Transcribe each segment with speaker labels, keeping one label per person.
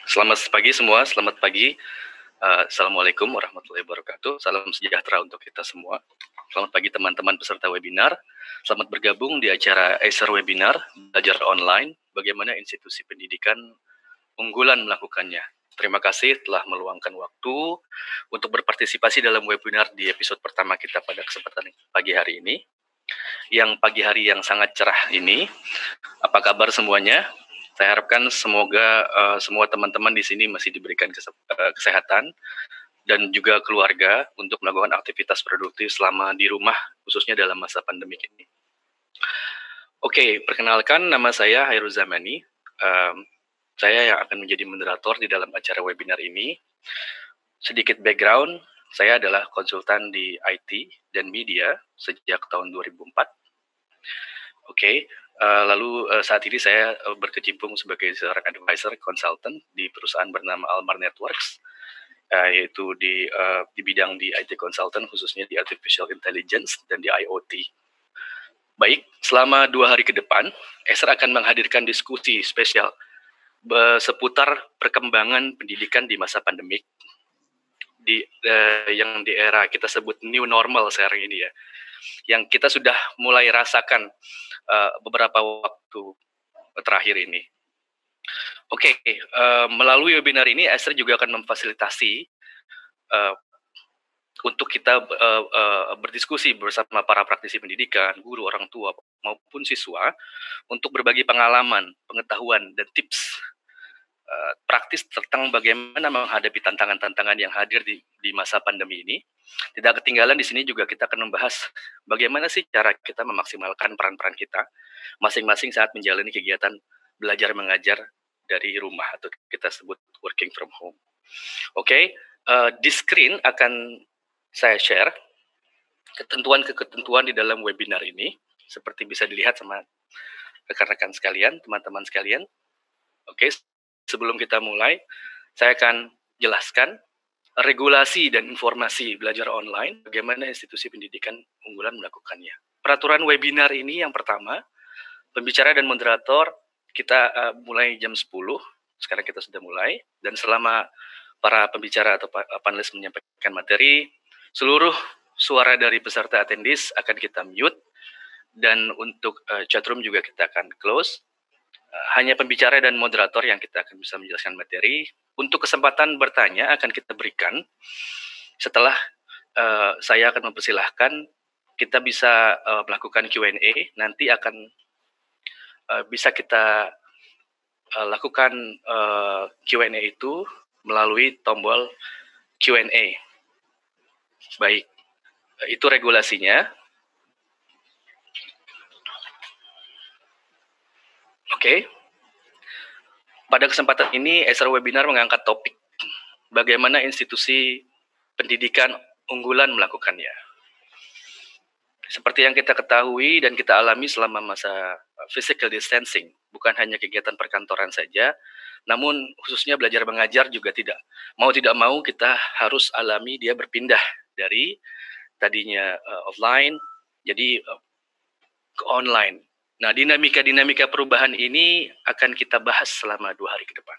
Speaker 1: Selamat pagi semua, selamat pagi. Assalamualaikum warahmatullahi wabarakatuh. Salam sejahtera untuk kita semua. Selamat pagi teman-teman peserta webinar. Selamat bergabung di acara Acer Webinar, belajar online, bagaimana institusi pendidikan unggulan melakukannya. Terima kasih telah meluangkan waktu untuk berpartisipasi dalam webinar di episode pertama kita pada kesempatan pagi hari ini. Yang pagi hari yang sangat cerah ini, apa kabar semuanya? Saya harapkan semoga semua teman-teman di sini masih diberikan kesehatan dan juga keluarga untuk melakukan aktivitas produktif selama di rumah, khususnya dalam masa pandemi ini. Oke, perkenalkan nama saya Hairul Zamani. Saya yang akan menjadi moderator di dalam acara webinar ini. Sedikit background, saya adalah konsultan di IT dan media sejak tahun 2004. Oke. Lalu saat ini saya berkecimpung sebagai seorang advisor consultant di perusahaan bernama Almar Networks, yaitu di bidang di IT consultant, khususnya di artificial intelligence dan di IoT. Baik, selama 2 hari ke depan, Acer akan menghadirkan diskusi spesial seputar perkembangan pendidikan di masa pandemik, yang di era kita sebut new normal sekarang ini ya, yang kita sudah mulai rasakan beberapa waktu terakhir ini. Oke, melalui webinar ini Acer juga akan memfasilitasi untuk kita berdiskusi bersama para praktisi pendidikan, guru, orang tua, maupun siswa untuk berbagi pengalaman, pengetahuan, dan tips praktis tentang bagaimana menghadapi tantangan-tantangan yang hadir di masa pandemi ini. Tidak ketinggalan di sini juga kita akan membahas bagaimana sih cara kita memaksimalkan peran-peran kita masing-masing saat menjalani kegiatan belajar mengajar dari rumah atau kita sebut working from home. Oke, di screen akan saya share ketentuan di dalam webinar ini seperti bisa dilihat sama rekan-rekan sekalian, teman-teman sekalian. Oke, sebelum kita mulai, saya akan jelaskan regulasi dan informasi belajar online, bagaimana institusi pendidikan unggulan melakukannya. Peraturan webinar ini yang pertama, pembicara dan moderator kita mulai jam 10, sekarang kita sudah mulai, dan selama para pembicara atau panelis menyampaikan materi, seluruh suara dari peserta attendees akan kita mute, dan untuk chatroom juga kita akan close. Hanya pembicara dan moderator yang kita akan bisa menjelaskan materi. Untuk kesempatan bertanya akan kita berikan setelah saya akan mempersilahkan kita bisa melakukan Q&A. Nanti akan bisa kita lakukan Q&A itu melalui tombol Q&A. Baik, itu regulasinya. Oke. Pada kesempatan ini, Acer Webinar mengangkat topik bagaimana institusi pendidikan unggulan melakukannya. Seperti yang kita ketahui dan kita alami selama masa physical distancing, bukan hanya kegiatan perkantoran saja, namun khususnya belajar mengajar juga tidak mau kita harus alami dia berpindah dari tadinya offline jadi ke online. Nah, dinamika perubahan ini akan kita bahas selama 2 hari ke depan.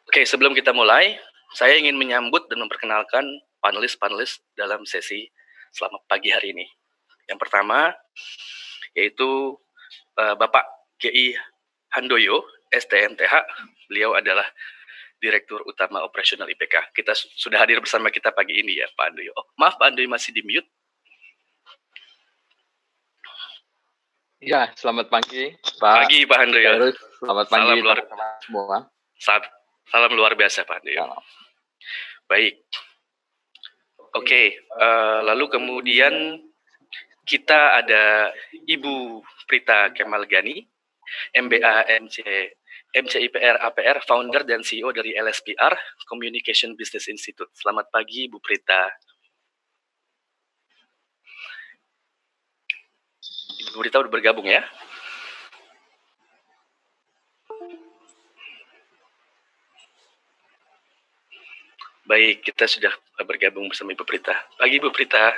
Speaker 1: Oke, sebelum kita mulai, saya ingin menyambut dan memperkenalkan panelis-panelis dalam sesi selama pagi hari ini. Yang pertama, yaitu Bapak GI Handoyo, STMTH. Beliau adalah Direktur Utama Operasional IPK. Kita sudah hadir bersama kita pagi ini ya, Pak Handoyo. Oh, maaf, Pak Handoyo masih di mute.
Speaker 2: Ya, selamat pagi,
Speaker 1: Pak. Pagi, Pak Handoyo.
Speaker 2: Selamat pagi, teman-teman semua.
Speaker 1: Salam luar biasa, Pak Handoyo.
Speaker 2: Salam.
Speaker 1: Baik. Oke, lalu kemudian kita ada Ibu Prita Kemal Gani, MBA MCIPR APR, founder dan CEO dari LSPR, Communication Business Institute. Selamat pagi, Bu Prita. Ibu Prita udah bergabung ya? Baik, kita sudah bergabung bersama Ibu Prita. Pagi, Bu Prita.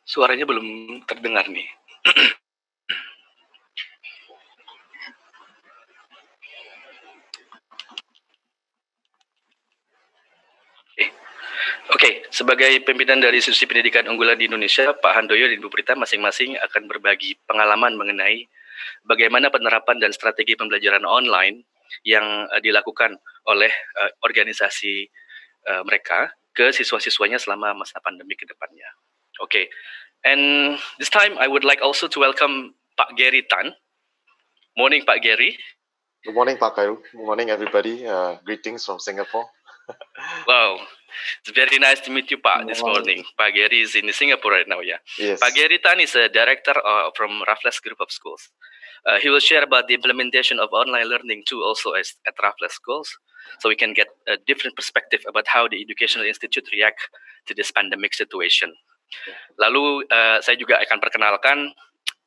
Speaker 1: Suaranya belum terdengar nih. Oke, sebagai pimpinan dari institusi pendidikan unggulan di Indonesia, Pak Handoyo dan Ibu Prita masing-masing akan berbagi pengalaman mengenai bagaimana penerapan dan strategi pembelajaran online yang dilakukan oleh organisasi mereka ke siswa-siswanya selama masa pandemi ke depannya. Oke, and this time I would like also to welcome Pak Gary Tan. Morning, Pak Gary.
Speaker 3: Good morning, Pak Khairul. Good morning, everybody. Greetings from Singapore.
Speaker 1: Wow, it's very nice to meet you, Pak, this morning. Pak Gary is in Singapore right now, yeah.
Speaker 3: Yes.
Speaker 1: Pak Gary Tan is a director from Raffles Group of Schools. He will share about the implementation of online learning too, also at Raffles Schools, so we can get a different perspective about how the Educational Institute react to this pandemic situation. Lalu saya juga akan perkenalkan,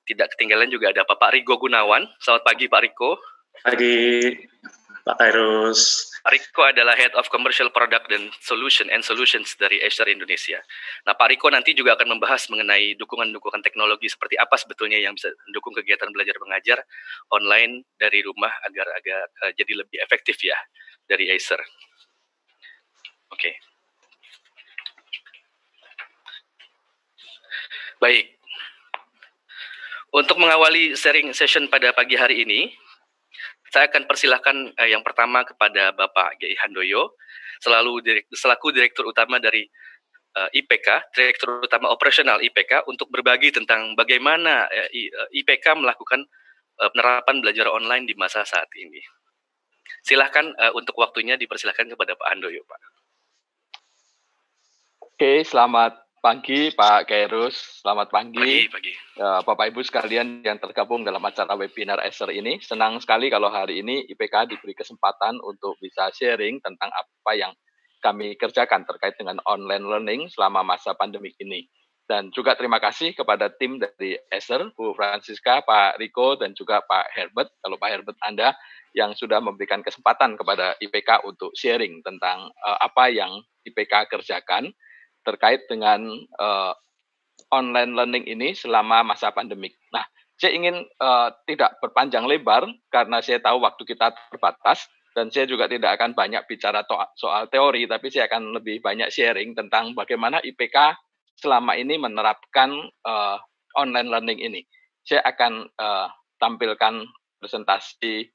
Speaker 1: tidak ketinggalan juga ada Pak Riko Gunawan. Selamat pagi, Pak Riko.
Speaker 4: Pagi, Pak Khairus.
Speaker 1: Pak Riko adalah Head of Commercial Product and Solutions dari Acer Indonesia. Nah, Pak Riko nanti juga akan membahas mengenai dukungan-dukungan teknologi seperti apa sebetulnya yang bisa mendukung kegiatan belajar mengajar online dari rumah agar jadi lebih efektif ya dari Acer. Oke. Baik. Untuk mengawali sharing session pada pagi hari ini, saya akan persilahkan yang pertama kepada Bapak G.I. Handoyo, selaku Direktur Utama dari IPK, Direktur Utama Operasional IPK, untuk berbagi tentang bagaimana IPK melakukan penerapan belajar online di masa saat ini. Silahkan untuk waktunya dipersilahkan kepada Pak Handoyo, Pak.
Speaker 2: Oke, selamat pagi Pak Khairus, selamat pagi.
Speaker 1: Pagi.
Speaker 2: Bapak Ibu sekalian yang tergabung dalam acara webinar Acer ini. Senang sekali kalau hari ini IPK diberi kesempatan untuk bisa sharing tentang apa yang kami kerjakan terkait dengan online learning selama masa pandemi ini. Dan juga terima kasih kepada tim dari Acer, Bu Francisca, Pak Riko, dan juga Pak Herbert, kalau Pak Herbert Anda, yang sudah memberikan kesempatan kepada IPK untuk sharing tentang apa yang IPK kerjakan terkait dengan online learning ini selama masa pandemik. Nah, saya ingin tidak berpanjang lebar karena saya tahu waktu kita terbatas dan saya juga tidak akan banyak bicara soal teori, tapi saya akan lebih banyak sharing tentang bagaimana IPK selama ini menerapkan online learning ini. Saya akan tampilkan presentasi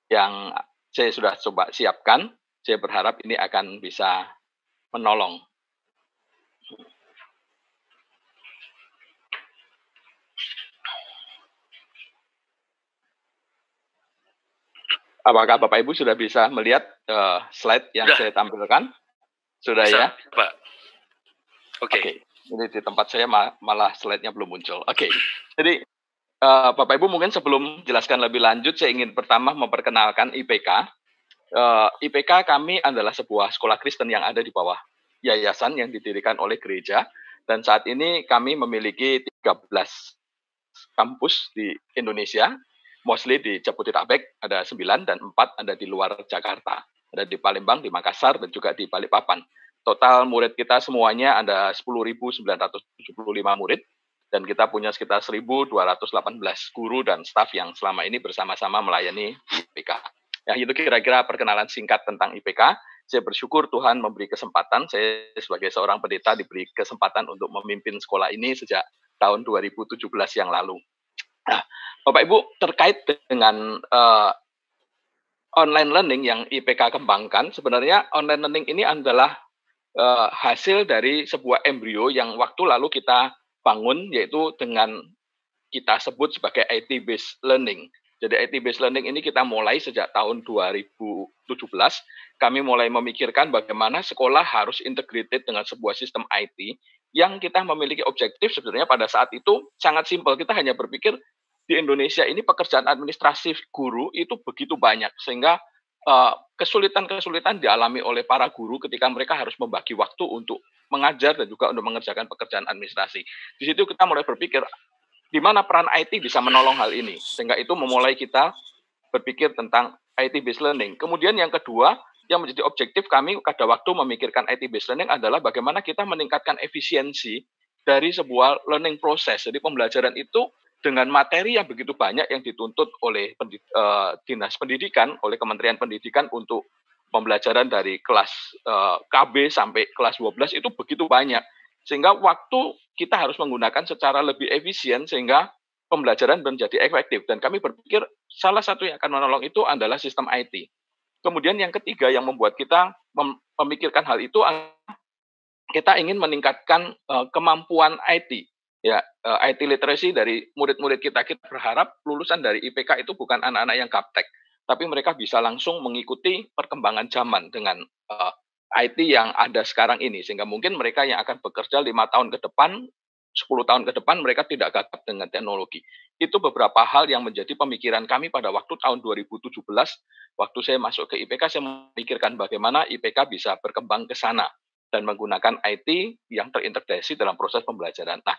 Speaker 2: yang saya sudah coba siapkan. Saya berharap ini akan bisa menolong. Apakah Bapak Ibu sudah bisa melihat slide yang saya tampilkan? Sudah bisa, ya?
Speaker 1: Pak. Oke.
Speaker 2: Ini di tempat saya malah slide-nya belum muncul. Oke. Jadi Bapak Ibu mungkin sebelum jelaskan lebih lanjut, saya ingin pertama memperkenalkan IPK. IPK kami adalah sebuah sekolah Kristen yang ada di bawah yayasan yang didirikan oleh gereja. Dan saat ini kami memiliki 13 kampus di Indonesia. Mostly di Jabodetabek ada 9 dan 4 ada di luar Jakarta. Ada di Palembang, di Makassar, dan juga di Balikpapan. Total murid kita semuanya ada 10.975 murid. Dan kita punya sekitar 1.218 guru dan staf yang selama ini bersama-sama melayani IPK. Ya, itu kira-kira perkenalan singkat tentang IPK. Saya bersyukur Tuhan memberi kesempatan. Saya sebagai seorang pendeta diberi kesempatan untuk memimpin sekolah ini sejak tahun 2017 yang lalu. Nah, Bapak Ibu, terkait dengan online learning yang IPK kembangkan, sebenarnya online learning ini adalah hasil dari sebuah embrio yang waktu lalu kita bangun, yaitu dengan kita sebut sebagai IT-based learning. Jadi IT-based learning ini kita mulai sejak tahun 2017, kami mulai memikirkan bagaimana sekolah harus integrated dengan sebuah sistem IT yang kita memiliki objektif sebenarnya pada saat itu sangat simpel. Kita hanya berpikir di Indonesia ini pekerjaan administratif guru itu begitu banyak, sehingga kesulitan-kesulitan dialami oleh para guru ketika mereka harus membagi waktu untuk mengajar dan juga untuk mengerjakan pekerjaan administrasi. Di situ kita mulai berpikir, di mana peran IT bisa menolong hal ini, sehingga itu memulai kita berpikir tentang IT-based learning. Kemudian yang kedua, yang menjadi objektif kami pada waktu memikirkan IT-based learning adalah bagaimana kita meningkatkan efisiensi dari sebuah learning process. Jadi pembelajaran itu dengan materi yang begitu banyak yang dituntut oleh Dinas Pendidikan, oleh Kementerian Pendidikan untuk pembelajaran dari kelas KB sampai kelas 12 itu begitu banyak. Sehingga waktu kita harus menggunakan secara lebih efisien sehingga pembelajaran menjadi efektif. Dan kami berpikir salah satu yang akan menolong itu adalah sistem IT. Kemudian yang ketiga yang membuat kita memikirkan hal itu, kita ingin meningkatkan kemampuan IT. Ya, IT literacy dari murid-murid kita. Kita berharap lulusan dari IPK itu bukan anak-anak yang gaptek, tapi mereka bisa langsung mengikuti perkembangan zaman dengan IT yang ada sekarang ini. Sehingga mungkin mereka yang akan bekerja 5 tahun ke depan, 10 tahun ke depan, mereka tidak gagap dengan teknologi. Itu beberapa hal yang menjadi pemikiran kami pada waktu tahun 2017. Waktu saya masuk ke IPK, saya memikirkan bagaimana IPK bisa berkembang ke sana dan menggunakan IT yang terintegrasi dalam proses pembelajaran. Nah,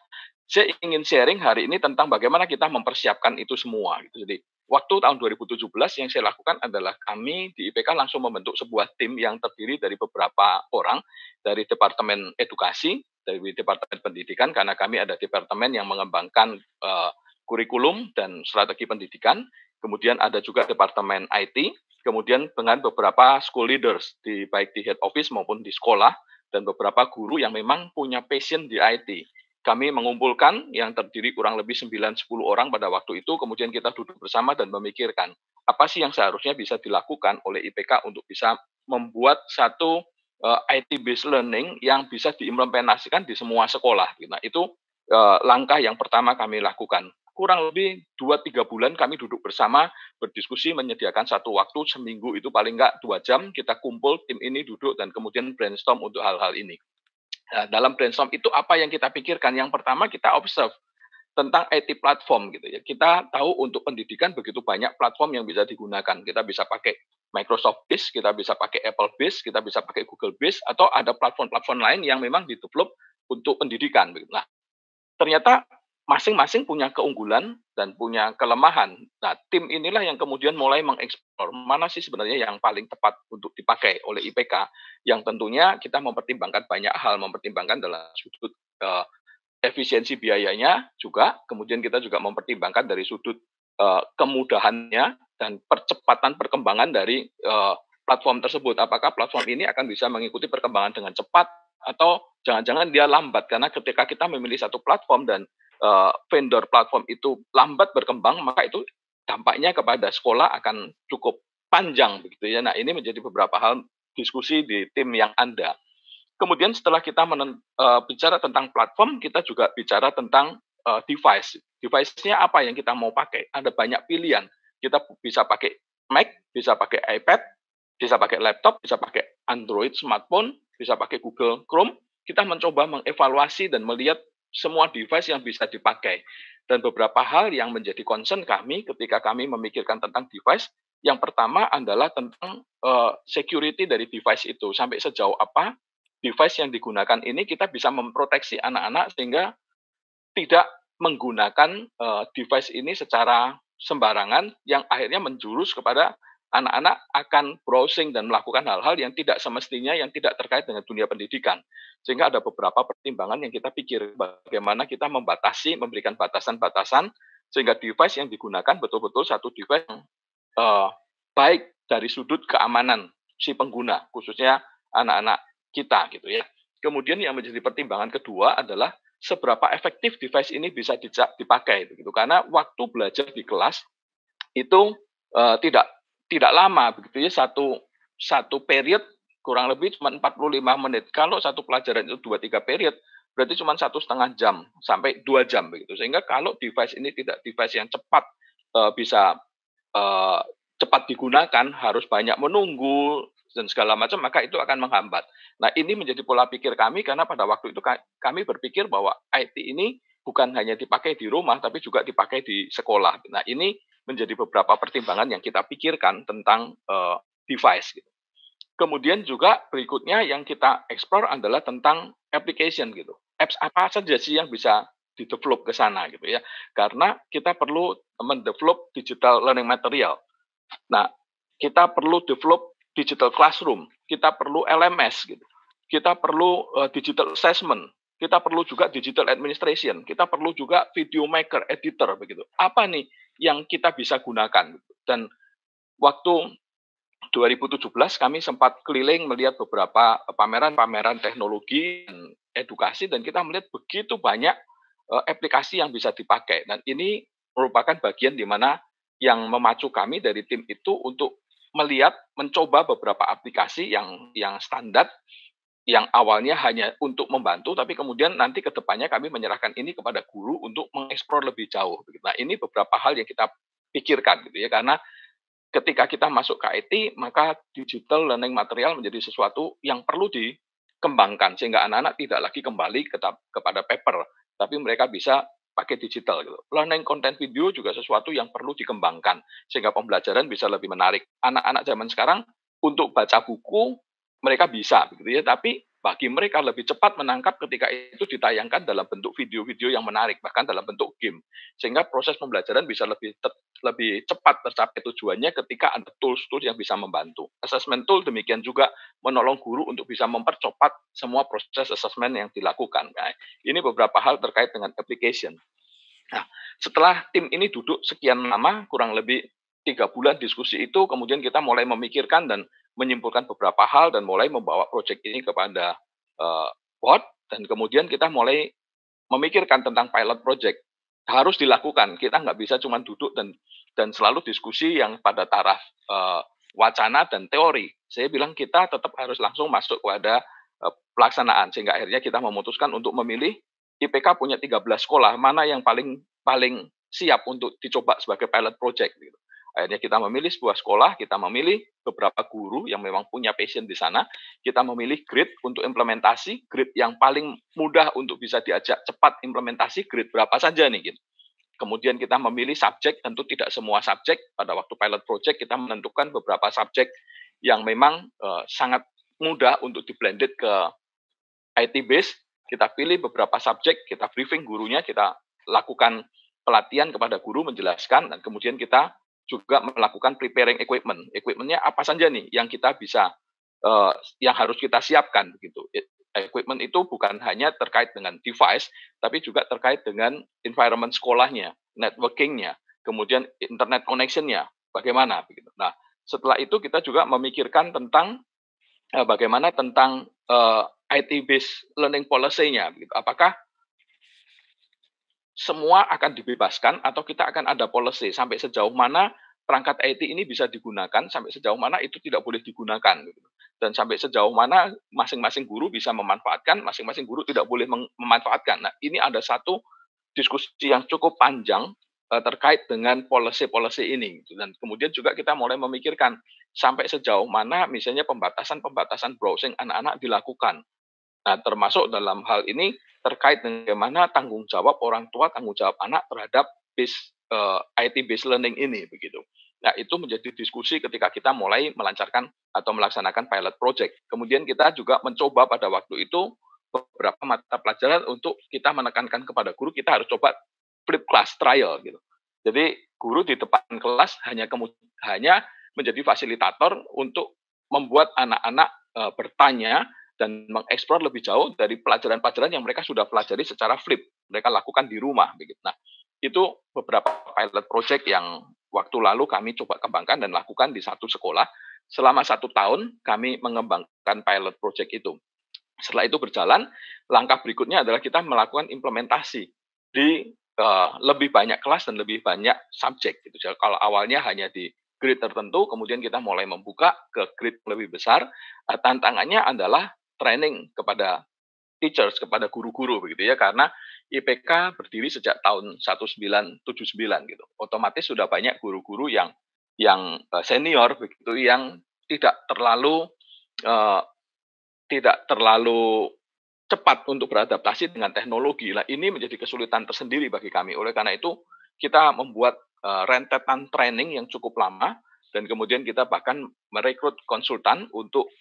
Speaker 2: saya ingin sharing hari ini tentang bagaimana kita mempersiapkan itu semua. Jadi, waktu tahun 2017 yang saya lakukan adalah kami di IPK langsung membentuk sebuah tim yang terdiri dari beberapa orang dari Departemen Edukasi, dari Departemen Pendidikan, karena kami ada departemen yang mengembangkan kurikulum dan strategi pendidikan. Kemudian ada juga Departemen IT, kemudian dengan beberapa school leaders, baik di head office maupun di sekolah, dan beberapa guru yang memang punya passion di IT. Kami mengumpulkan yang terdiri kurang lebih 9-10 orang pada waktu itu, kemudian kita duduk bersama dan memikirkan apa sih yang seharusnya bisa dilakukan oleh IPK untuk bisa membuat satu IT-based learning yang bisa diimplementasikan di semua sekolah. Nah, itu langkah yang pertama kami lakukan. Kurang lebih 2-3 bulan kami duduk bersama, berdiskusi, menyediakan satu waktu, seminggu itu paling enggak 2 jam, kita kumpul, tim ini duduk, dan kemudian brainstorm untuk hal-hal ini. Nah, dalam brainstorm itu apa yang kita pikirkan? Yang pertama kita observe tentang IT platform gitu ya. Kita tahu untuk pendidikan begitu banyak platform yang bisa digunakan. Kita bisa pakai Microsoft Base, kita bisa pakai Apple Base, kita bisa pakai Google Base, atau ada platform-platform lain yang memang didevelop untuk pendidikan. Nah, ternyata masing-masing punya keunggulan dan punya kelemahan. Nah, tim inilah yang kemudian mulai mengeksplor mana sih sebenarnya yang paling tepat untuk dipakai oleh IPK, yang tentunya kita mempertimbangkan banyak hal, mempertimbangkan dalam sudut efisiensi biayanya juga, kemudian kita juga mempertimbangkan dari sudut kemudahannya dan percepatan perkembangan dari platform tersebut. Apakah platform ini akan bisa mengikuti perkembangan dengan cepat, atau jangan-jangan dia lambat, karena ketika kita memilih satu platform dan vendor platform itu lambat berkembang, maka itu dampaknya kepada sekolah akan cukup panjang begitu ya. Nah, ini menjadi beberapa hal diskusi di tim yang ada. Kemudian setelah kita bicara tentang platform, kita juga bicara tentang device. Device-nya apa yang kita mau pakai? Ada banyak pilihan. Kita bisa pakai Mac, bisa pakai iPad, bisa pakai laptop, bisa pakai Android smartphone, bisa pakai Google Chrome. Kita mencoba mengevaluasi dan melihat semua device yang bisa dipakai. Dan beberapa hal yang menjadi concern kami ketika kami memikirkan tentang device, yang pertama adalah tentang security dari device itu. Sampai sejauh apa device yang digunakan ini kita bisa memproteksi anak-anak sehingga tidak menggunakan device ini secara sembarangan, yang akhirnya menjurus kepada anak-anak akan browsing dan melakukan hal-hal yang tidak semestinya, yang tidak terkait dengan dunia pendidikan. Sehingga ada beberapa pertimbangan yang kita pikir bagaimana kita membatasi, memberikan batasan-batasan sehingga device yang digunakan betul-betul satu device yang baik dari sudut keamanan si pengguna, khususnya anak-anak kita gitu ya. Kemudian yang menjadi pertimbangan kedua adalah seberapa efektif device ini bisa dipakai begitu, karena waktu belajar di kelas itu tidak lama begitu ya, satu period kurang lebih cuma 45 menit. Kalau satu pelajaran itu 2-3 period, berarti cuma 1,5 jam sampai 2 jam begitu. Sehingga kalau device ini tidak device yang cepat bisa cepat digunakan, harus banyak menunggu dan segala macam, maka itu akan menghambat. Nah, ini menjadi pola pikir kami, karena pada waktu itu kami berpikir bahwa IT ini bukan hanya dipakai di rumah, tapi juga dipakai di sekolah. Nah, ini menjadi beberapa pertimbangan yang kita pikirkan tentang device. Gitu. Kemudian juga berikutnya yang kita explore adalah tentang application gitu. Apps apa saja sih yang bisa di-develop ke sana gitu ya. Karena kita perlu mendevelop digital learning material. Nah, kita perlu develop digital classroom, kita perlu LMS gitu. Kita perlu digital assessment, kita perlu juga digital administration, kita perlu juga video maker, editor begitu. Apa nih yang kita bisa gunakan? Dan waktu 2017 kami sempat keliling melihat beberapa pameran-pameran teknologi dan edukasi, dan kita melihat begitu banyak aplikasi yang bisa dipakai. Dan ini merupakan bagian di mana yang memacu kami dari tim itu untuk melihat, mencoba beberapa aplikasi yang standar, yang awalnya hanya untuk membantu, tapi kemudian nanti ke depannya kami menyerahkan ini kepada guru untuk mengeksplor lebih jauh. Nah, ini beberapa hal yang kita pikirkan gitu ya, karena ketika kita masuk ke IT, maka digital learning material menjadi sesuatu yang perlu dikembangkan, sehingga anak-anak tidak lagi kembali kepada paper, tapi mereka bisa pakai digital gitu. Learning content video juga sesuatu yang perlu dikembangkan, sehingga pembelajaran bisa lebih menarik. Anak-anak zaman sekarang untuk baca buku mereka bisa begitu ya, tapi bagi mereka lebih cepat menangkap ketika itu ditayangkan dalam bentuk video-video yang menarik, bahkan dalam bentuk game, sehingga proses pembelajaran bisa lebih cepat tercapai tujuannya ketika ada tools-tools yang bisa membantu. Assessment tool demikian juga menolong guru untuk bisa mempercepat semua proses assessment yang dilakukan. Nah, ini beberapa hal terkait dengan application. Nah, setelah tim ini duduk sekian lama, kurang lebih 3 bulan diskusi itu, kemudian kita mulai memikirkan dan menyimpulkan beberapa hal dan mulai membawa proyek ini kepada board, dan kemudian kita mulai memikirkan tentang pilot project. Harus dilakukan. Kita nggak bisa cuma duduk dan selalu diskusi yang pada taraf wacana dan teori. Saya bilang kita tetap harus langsung masuk pada pelaksanaan, sehingga akhirnya kita memutuskan untuk memilih IPK punya 13 sekolah, mana yang paling siap untuk dicoba sebagai pilot project gitu. Akhirnya kita memilih sebuah sekolah, kita memilih beberapa guru yang memang punya passion di sana, kita memilih grade untuk implementasi, grade yang paling mudah untuk bisa diajak cepat implementasi, grade berapa saja nih gitu. Kemudian kita memilih subjek, tentu tidak semua subjek. Pada waktu pilot project kita menentukan beberapa subjek yang memang sangat mudah untuk di-blended ke IT base. Kita pilih beberapa subjek, kita briefing gurunya, kita lakukan pelatihan kepada guru, menjelaskan, dan kemudian kita juga melakukan preparing equipment. Equipment-nya apa saja nih yang kita bisa, yang harus kita siapkan begitu. Equipment itu bukan hanya terkait dengan device, tapi juga terkait dengan environment sekolahnya, networking-nya, kemudian internet connection-nya, bagaimana begitu. Nah, setelah itu kita juga memikirkan tentang bagaimana tentang IT based learning policy-nya begitu. Apakah semua akan dibebaskan atau kita akan ada policy sampai sejauh mana perangkat IT ini bisa digunakan, sampai sejauh mana itu tidak boleh digunakan gitu. Dan sampai sejauh mana masing-masing guru bisa memanfaatkan, masing-masing guru tidak boleh memanfaatkan. Nah, ini ada satu diskusi yang cukup panjang terkait dengan policy-policy ini gitu. Dan kemudian juga kita mulai memikirkan sampai sejauh mana misalnya pembatasan browsing anak-anak dilakukan. Nah, termasuk dalam hal ini terkait dengan bagaimana tanggung jawab orang tua, tanggung jawab anak terhadap IT based learning ini begitu. Nah, itu menjadi diskusi ketika kita mulai melancarkan atau melaksanakan pilot project. Kemudian kita juga mencoba pada waktu itu beberapa mata pelajaran untuk kita menekankan kepada guru, kita harus coba flip class trial gitu. Jadi guru di depan kelas hanya menjadi fasilitator untuk membuat anak-anak bertanya dan mengeksplor lebih jauh dari pelajaran-pelajaran yang mereka sudah pelajari secara flip. Mereka lakukan di rumah begitu. Nah, itu beberapa pilot project yang waktu lalu kami coba kembangkan dan lakukan di satu sekolah. Selama 1 tahun kami mengembangkan pilot project itu. Setelah itu berjalan, langkah berikutnya adalah kita melakukan implementasi di lebih banyak kelas dan lebih banyak subjek. Gitu. Jadi, kalau awalnya hanya di grade tertentu, kemudian kita mulai membuka ke grade lebih besar. Tantangannya adalah training kepada teachers, kepada guru-guru begitu ya, karena IPK berdiri sejak tahun 1979 gitu. Otomatis sudah banyak guru-guru yang senior begitu, yang tidak terlalu cepat untuk beradaptasi dengan teknologi. Nah, ini menjadi kesulitan tersendiri bagi kami. Oleh karena itu, kita membuat rentetan training yang cukup lama, dan kemudian kita bahkan merekrut konsultan untuk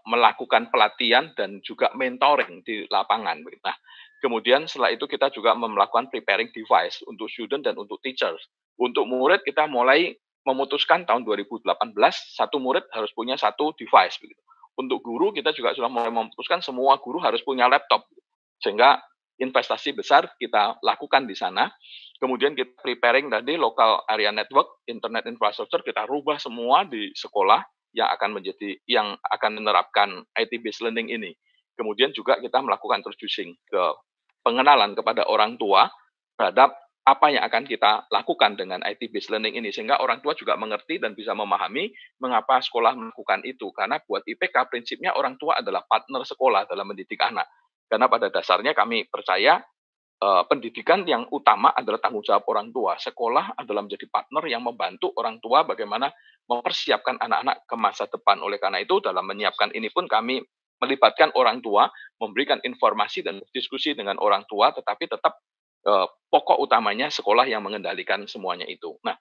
Speaker 2: melakukan pelatihan dan juga mentoring di lapangan. Nah, kemudian setelah itu kita juga melakukan preparing device untuk student dan untuk teachers. Untuk murid kita mulai memutuskan tahun 2018 satu murid harus punya satu device. Begitu. Untuk guru kita juga sudah mulai memutuskan semua guru harus punya laptop. Sehingga investasi besar kita lakukan di sana. Kemudian kita preparing tadi local area network, internet infrastructure, kita rubah semua di sekolah. yang akan menerapkan IT based learning ini. Kemudian juga kita melakukan introducing ke pengenalan kepada orang tua terhadap apa yang akan kita lakukan dengan IT based learning ini, sehingga orang tua juga mengerti dan bisa memahami mengapa sekolah melakukan itu. Karena buat IPK prinsipnya orang tua adalah partner sekolah dalam mendidik anak. Karena pada dasarnya kami percaya pendidikan yang utama adalah tanggung jawab orang tua. Sekolah adalah menjadi partner yang membantu orang tua bagaimana mempersiapkan anak-anak ke masa depan. Oleh karena itu, dalam menyiapkan ini pun kami melibatkan orang tua, memberikan informasi dan diskusi dengan orang tua, tetapi tetap pokok utamanya sekolah yang mengendalikan semuanya itu. Nah,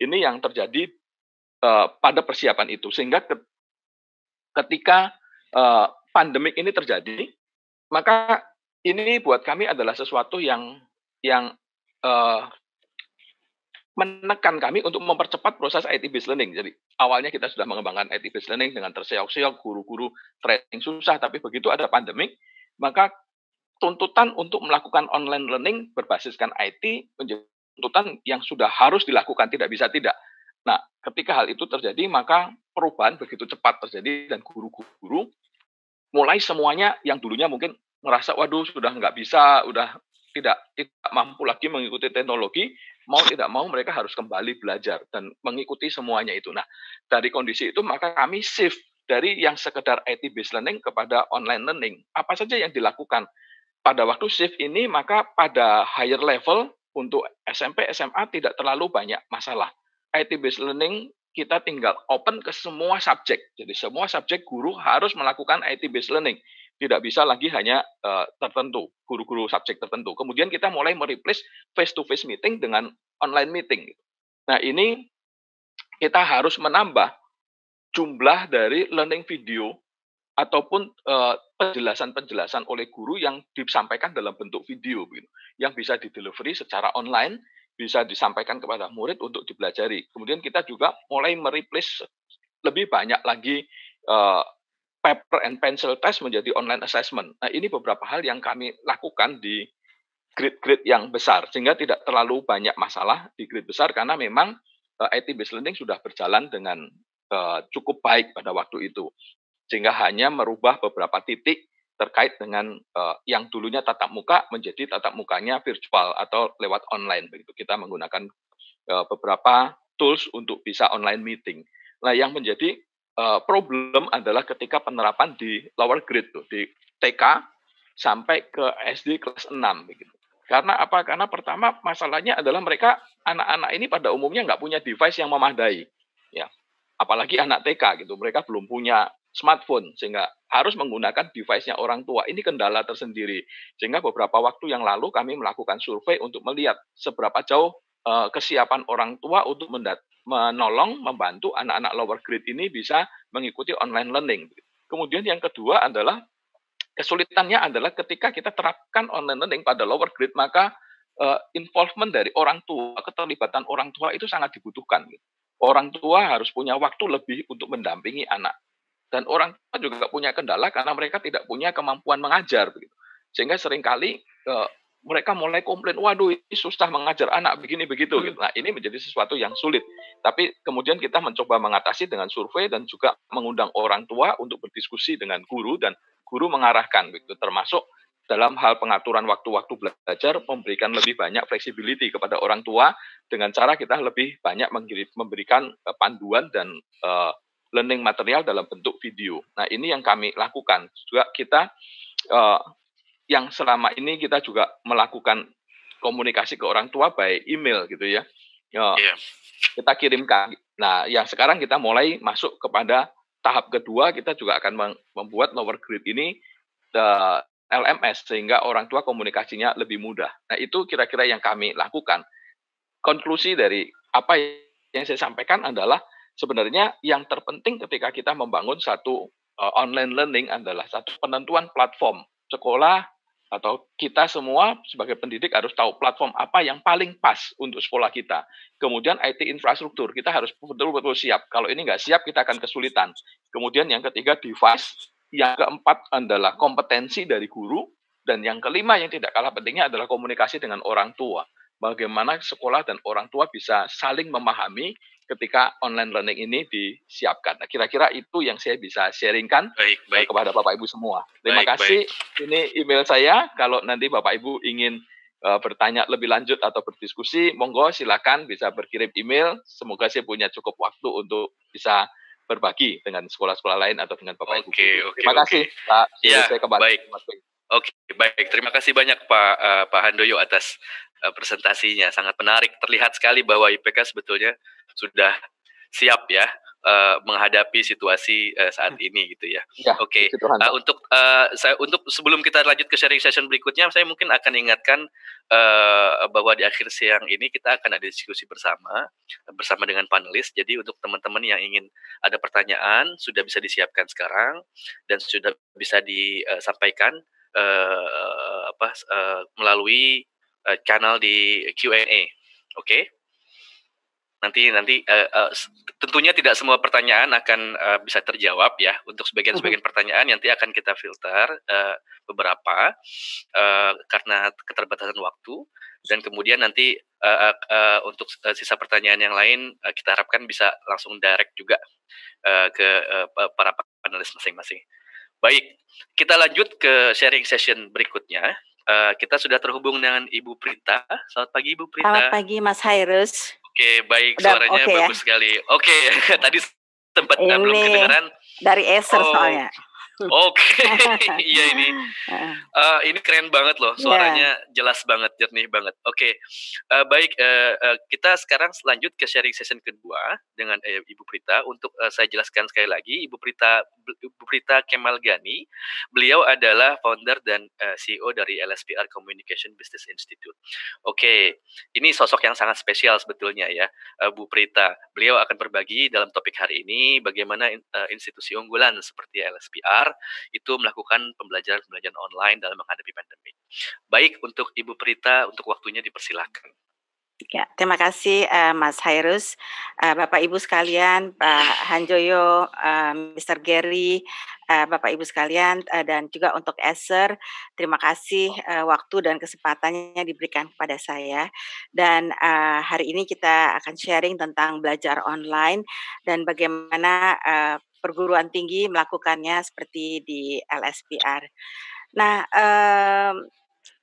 Speaker 2: ini yang terjadi pada persiapan itu, sehingga ketika pandemik ini terjadi, maka ini buat kami adalah sesuatu yang menekan kami untuk mempercepat proses IT based learning. Jadi awalnya kita sudah mengembangkan IT based learning dengan terseok-seok, guru-guru training susah, tapi begitu ada pandemik, maka tuntutan untuk melakukan online learning berbasiskan IT menjadi tuntutan yang sudah harus dilakukan, tidak bisa tidak. Nah, ketika hal itu terjadi, maka perubahan begitu cepat terjadi dan guru-guru mulai semuanya yang dulunya mungkin merasa, waduh sudah nggak bisa, udah tidak mampu lagi mengikuti teknologi, mau tidak mau mereka harus kembali belajar dan mengikuti semuanya itu. Nah, dari kondisi itu maka kami shift dari yang sekedar IT based learning kepada online learning. Apa saja yang dilakukan? Pada waktu shift ini, maka pada higher level untuk SMP, SMA tidak terlalu banyak masalah. IT based learning kita tinggal open ke semua subjek. Jadi semua subjek guru harus melakukan IT based learning. Tidak bisa lagi hanya tertentu, guru-guru subjek tertentu. Kemudian kita mulai mereplace face-to-face meeting dengan online meeting. Nah, ini kita harus menambah jumlah dari learning video ataupun penjelasan-penjelasan oleh guru yang disampaikan dalam bentuk video, yang bisa didelivery secara online, bisa disampaikan kepada murid untuk dipelajari. Kemudian kita juga mulai mereplace lebih banyak lagi paper and pencil test menjadi online assessment. Nah, ini beberapa hal yang kami lakukan di grade-grade yang besar, sehingga tidak terlalu banyak masalah di grade besar, karena memang IT based learning sudah berjalan dengan cukup baik pada waktu itu. Sehingga hanya merubah beberapa titik terkait dengan yang dulunya tatap muka menjadi tatap mukanya virtual atau lewat online. Begitu kita menggunakan beberapa tools untuk bisa online meeting. Nah, yang menjadi problem adalah ketika penerapan di lower grade tuh, di TK sampai ke SD kelas 6 begitu. Karena apa? Karena pertama masalahnya adalah mereka anak-anak ini pada umumnya nggak punya device yang memadai, ya. Apalagi anak TK gitu, mereka belum punya smartphone sehingga harus menggunakan device-nya orang tua. Ini kendala tersendiri. Sehingga beberapa waktu yang lalu kami melakukan survei untuk melihat seberapa jauh kesiapan orang tua untuk menolong, membantu anak-anak lower grade ini bisa mengikuti online learning. Kemudian yang kedua adalah kesulitannya adalah ketika kita terapkan online learning pada lower grade, maka involvement dari orang tua, keterlibatan orang tua itu sangat dibutuhkan. Orang tua harus punya waktu lebih untuk mendampingi anak. Dan orang tua juga punya kendala karena mereka tidak punya kemampuan mengajar. Sehingga seringkali mereka mulai komplain, waduh ini susah mengajar anak, begini begitu. Nah, ini menjadi sesuatu yang sulit. Tapi kemudian kita mencoba mengatasi dengan survei dan juga mengundang orang tua untuk berdiskusi dengan guru, dan guru mengarahkan, begitu, termasuk dalam hal pengaturan waktu-waktu belajar, memberikan lebih banyak flexibility kepada orang tua dengan cara kita lebih banyak memberikan panduan dan learning material dalam bentuk video. Nah, ini yang kami lakukan. Juga kita yang selama ini kita juga melakukan komunikasi ke orang tua by email gitu ya. Kita kirimkan. Nah, yang sekarang kita mulai masuk kepada tahap kedua, kita juga akan membuat lower grade ini LMS sehingga orang tua komunikasinya lebih mudah. Nah, itu kira-kira yang kami lakukan. Konklusi dari apa yang saya sampaikan adalah sebenarnya yang terpenting ketika kita membangun satu online learning adalah satu penentuan platform. Sekolah atau kita semua sebagai pendidik harus tahu platform apa yang paling pas untuk sekolah kita. Kemudian IT infrastruktur, kita harus betul-betul siap. Kalau ini nggak siap, kita akan kesulitan. Kemudian yang ketiga, device. Yang keempat adalah kompetensi dari guru. Dan yang kelima yang tidak kalah pentingnya adalah komunikasi dengan orang tua. Bagaimana sekolah dan orang tua bisa saling memahami ketika online learning ini disiapkan. Nah, kira-kira itu yang saya bisa sharingkan
Speaker 1: Baik.
Speaker 2: kepada Bapak Ibu semua. Terima
Speaker 1: Baik.
Speaker 2: kasih. Ini email saya. Kalau nanti Bapak Ibu ingin bertanya lebih lanjut atau berdiskusi, monggo silakan bisa berkirim email. Semoga saya punya cukup waktu untuk bisa berbagi dengan sekolah-sekolah lain atau dengan Bapak Ibu. Terima kasih, Pak.
Speaker 1: Ya,
Speaker 2: saya kembali.
Speaker 1: Baik. Oke, baik. Terima kasih banyak Pak Handoyo atas presentasinya. Sangat menarik. Terlihat sekali bahwa IPK sebetulnya sudah siap ya menghadapi situasi saat ini gitu ya. Oke. Untuk sebelum kita lanjut ke sharing session berikutnya, saya mungkin akan ingatkan bahwa di akhir siang ini kita akan ada diskusi bersama dengan panelis. Jadi untuk teman-teman yang ingin ada pertanyaan sudah bisa disiapkan sekarang dan sudah bisa disampaikan melalui channel di Q&A. Oke. Nanti tentunya tidak semua pertanyaan akan bisa terjawab ya. Untuk sebagian pertanyaan nanti akan kita filter beberapa karena keterbatasan waktu, dan kemudian nanti untuk sisa pertanyaan yang lain kita harapkan bisa langsung direct juga ke para panelis masing-masing. Baik, kita lanjut ke sharing session berikutnya. Kita sudah terhubung dengan Ibu Prita. Selamat pagi Ibu Prita.
Speaker 5: Selamat pagi Mas Hairus.
Speaker 1: Oke, baik, suaranya bagus sekali. Oke, tadi sempat belum kedengaran.
Speaker 5: Dari Acer soalnya.
Speaker 1: Oke, iya ini keren banget loh, suaranya jelas banget, jernih banget. Oke, baik, kita sekarang lanjut ke sharing session kedua dengan Ibu Prita. Untuk saya jelaskan sekali lagi, Ibu Prita Kemal Gani, beliau adalah founder dan CEO dari LSPR Communication Business Institute. Oke, ini sosok yang sangat spesial sebetulnya ya, Bu Prita. Beliau akan berbagi dalam topik hari ini bagaimana institusi unggulan seperti LSPR itu melakukan pembelajaran online dalam menghadapi pandemi. Baik, untuk Ibu Prita, untuk waktunya dipersilakan.
Speaker 5: Ya, terima kasih Mas Hairus, Bapak Ibu sekalian, Pak Handoyo, Mr. Gary, Bapak Ibu sekalian, dan juga untuk Acer, terima kasih waktu dan kesempatannya diberikan kepada saya. Dan hari ini kita akan sharing tentang belajar online dan bagaimana perguruan tinggi melakukannya seperti di LSPR. Nah,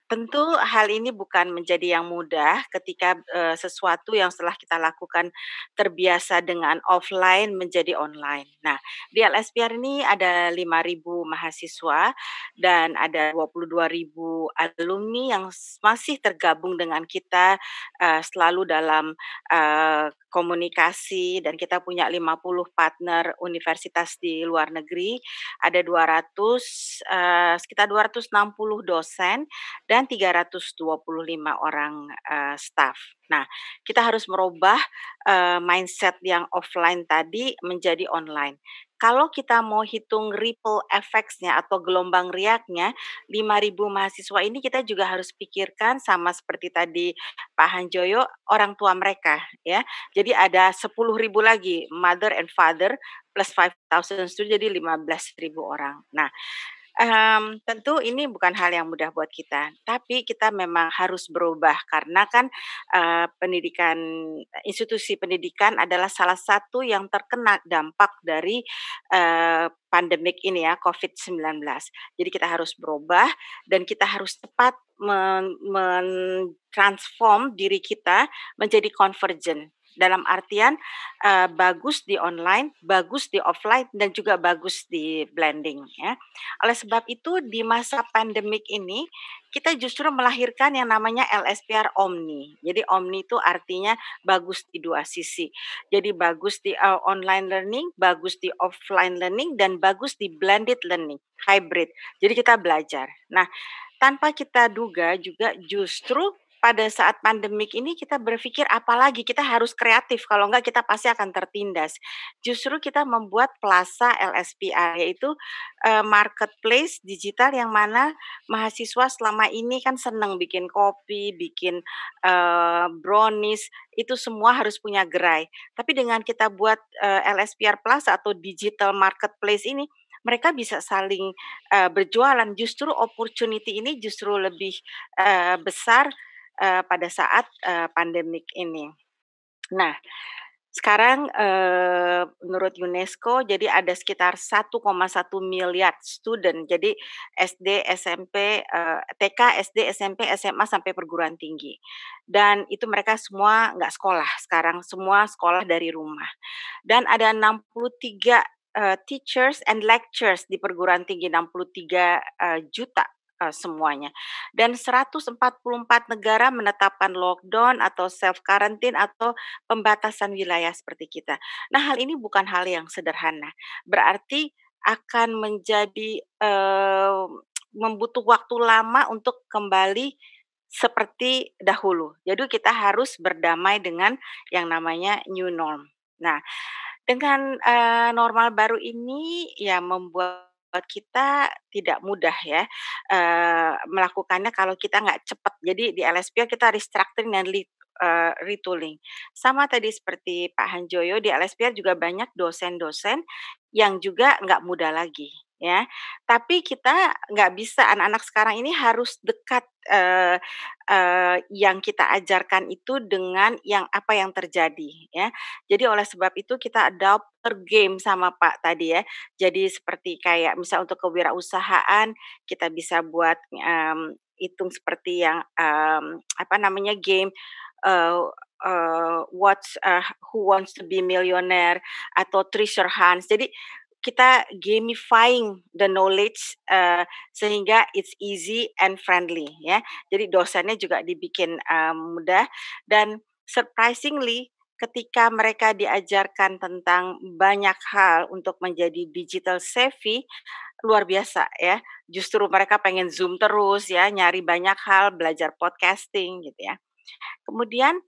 Speaker 5: tentu hal ini bukan menjadi yang mudah ketika sesuatu yang setelah kita lakukan terbiasa dengan offline menjadi online. Nah, di LSPR ini ada 5.000 mahasiswa dan ada 22.000 alumni yang masih tergabung dengan kita selalu dalam komunikasi, dan kita punya 50 partner universitas di luar negeri, ada sekitar 260 dosen dan 325 orang staff. Nah, kita harus merubah mindset yang offline tadi menjadi online. Kalau kita mau hitung ripple effects-nya atau gelombang riaknya, 5.000 mahasiswa ini kita juga harus pikirkan sama seperti tadi Pak Handoyo, orang tua mereka ya. Jadi ada 10.000 lagi, mother and father plus 5,000 student, jadi 15.000 orang. Nah, tentu ini bukan hal yang mudah buat kita, tapi kita memang harus berubah karena kan institusi pendidikan adalah salah satu yang terkena dampak dari pandemik ini ya, COVID-19. Jadi kita harus berubah dan kita harus cepat men-transform diri kita menjadi convergent. Dalam artian bagus di online, bagus di offline, dan juga bagus di blending ya. Oleh sebab itu di masa pandemik ini kita justru melahirkan yang namanya LSPR Omni. Jadi Omni itu artinya bagus di dua sisi. Jadi bagus di online learning, bagus di offline learning, dan bagus di blended learning, hybrid. Jadi kita belajar. Nah, tanpa kita duga juga justru pada saat pandemik ini kita berpikir apalagi kita harus kreatif, kalau enggak kita pasti akan tertindas. Justru kita membuat Plaza LSPR, yaitu marketplace digital yang mana mahasiswa selama ini kan senang bikin kopi, bikin brownies, itu semua harus punya gerai. Tapi dengan kita buat LSPR Plaza atau digital marketplace ini, mereka bisa saling berjualan. Justru opportunity ini justru lebih besar pada saat pandemik ini. Nah, Sekarang, menurut UNESCO jadi ada sekitar 1,1 miliar student. Jadi SD, SMP, TK, SD, SMP, SMA, sampai perguruan tinggi. Dan itu mereka semua nggak sekolah sekarang, semua sekolah dari rumah. Dan ada 63, teachers and lecturers di perguruan tinggi, 63, juta, semuanya. Dan 144 negara menetapkan lockdown atau self quarantine atau pembatasan wilayah seperti kita. Nah, hal ini bukan hal yang sederhana. Berarti akan menjadi, membutuh waktu lama untuk kembali seperti dahulu. Jadi kita harus berdamai dengan yang namanya new norm. Nah, dengan, normal baru ini ya membuat kita tidak mudah ya, melakukannya kalau kita nggak cepat. Jadi di LSPR kita restructuring dan retooling. Sama tadi seperti Pak Hanjoyo, di LSPR juga banyak dosen-dosen yang juga nggak mudah lagi ya. Tapi kita nggak bisa, anak-anak sekarang ini harus dekat, yang kita ajarkan itu dengan apa yang terjadi ya. Jadi oleh sebab itu kita adopt game sama Pak tadi ya. Jadi seperti kayak misal untuk kewirausahaan kita bisa buat, hitung seperti yang, apa namanya, game, eee Who Wants to Be Millionaire atau Treasure Hunt. Jadi kita gamifying the knowledge, sehingga it's easy and friendly ya. Jadi dosennya juga dibikin, mudah, dan surprisingly ketika mereka diajarkan tentang banyak hal untuk menjadi digital savvy, luar biasa ya. Justru mereka pengen Zoom terus ya, nyari banyak hal, belajar podcasting gitu ya. Kemudian,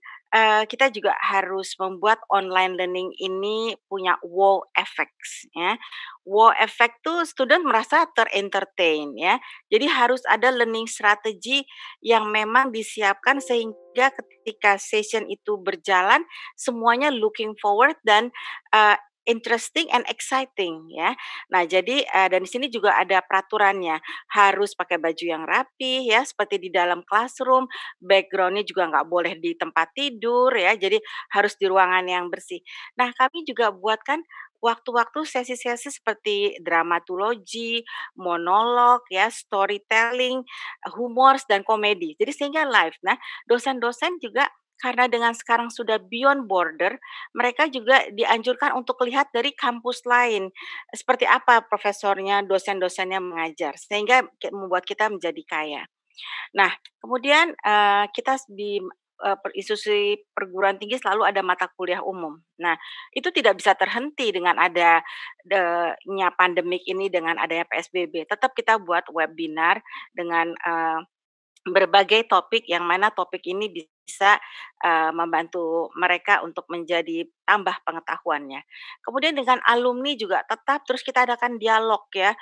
Speaker 5: kita juga harus membuat online learning ini punya wow effects ya. Wow effect tuh student merasa ter-entertain ya. Jadi harus ada learning strategy yang memang disiapkan sehingga ketika session itu berjalan semuanya looking forward dan, interesting and exciting ya. Nah jadi, dan di sini juga ada peraturannya, harus pakai baju yang rapi ya seperti di dalam classroom, background-nya juga nggak boleh di tempat tidur ya, jadi harus di ruangan yang bersih. Nah, kami juga buatkan waktu-waktu sesi-sesi seperti dramatologi, monolog ya, storytelling, humors dan komedi. Jadi sehingga live. Nah, dosen-dosen juga karena dengan sekarang sudah beyond border, mereka juga dianjurkan untuk lihat dari kampus lain, seperti apa profesornya, dosen-dosennya mengajar, sehingga membuat kita menjadi kaya. Nah, kemudian, kita di, institusi perguruan tinggi selalu ada mata kuliah umum. Nah, itu tidak bisa terhenti dengan pandemik ini, dengan adanya PSBB. Tetap kita buat webinar dengan, berbagai topik yang mana topik ini bisa, membantu mereka untuk menjadi tambah pengetahuannya. Kemudian dengan alumni juga tetap terus kita adakan dialog ya,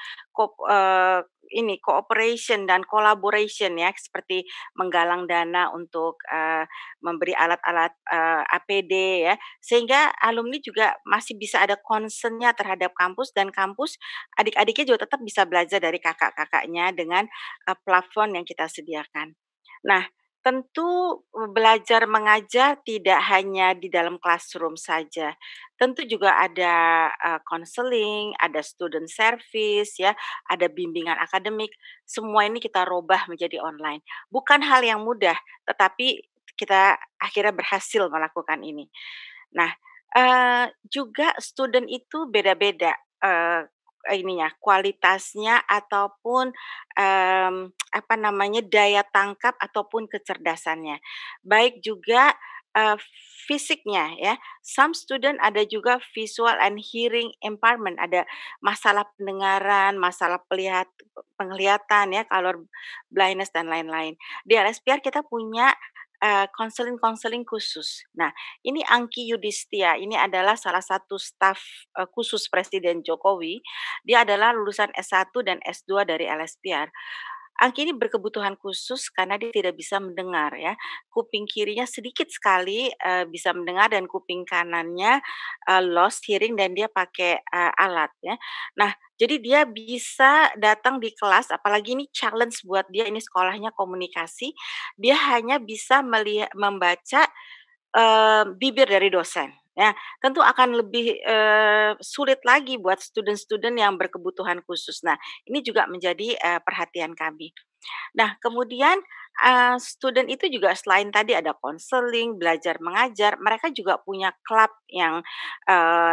Speaker 5: cooperation dan collaboration ya, seperti menggalang dana untuk, memberi alat-alat, APD ya, sehingga alumni juga masih bisa ada concern-nya terhadap kampus, dan kampus adik-adiknya juga tetap bisa belajar dari kakak-kakaknya dengan, platform yang kita sediakan. Nah, tentu belajar mengajar tidak hanya di dalam classroom saja. Tentu juga ada, counseling, ada student service ya, ada bimbingan akademik, semua ini kita robah menjadi online. Bukan hal yang mudah, tetapi kita akhirnya berhasil melakukan ini. Nah, juga student itu beda-beda, kualitasnya ataupun, apa namanya, daya tangkap ataupun kecerdasannya. Baik juga, eee, fisiknya ya. Some student ada juga visual and hearing impairment, ada masalah pendengaran, masalah penglihatan ya, color blindness dan lain-lain. Di LSPR kita punya, konseling-konseling khusus. Nah, ini Angki Yudhistia, ini adalah salah satu staf, khusus Presiden Jokowi. Dia adalah lulusan S1 dan S2 dari LSPR. Angki ini berkebutuhan khusus karena dia tidak bisa mendengar ya. Kuping kirinya sedikit sekali, bisa mendengar, dan kuping kanannya, lost hearing dan dia pakai, alat ya. Nah, jadi dia bisa datang di kelas, apalagi ini challenge buat dia, ini sekolahnya komunikasi, dia hanya bisa membaca, bibir dari dosen Ya, tentu akan lebih sulit lagi buat student-student yang berkebutuhan khusus. Nah, ini juga menjadi perhatian kami. Nah, kemudian, student itu juga selain tadi ada konseling, belajar mengajar, mereka juga punya klub yang,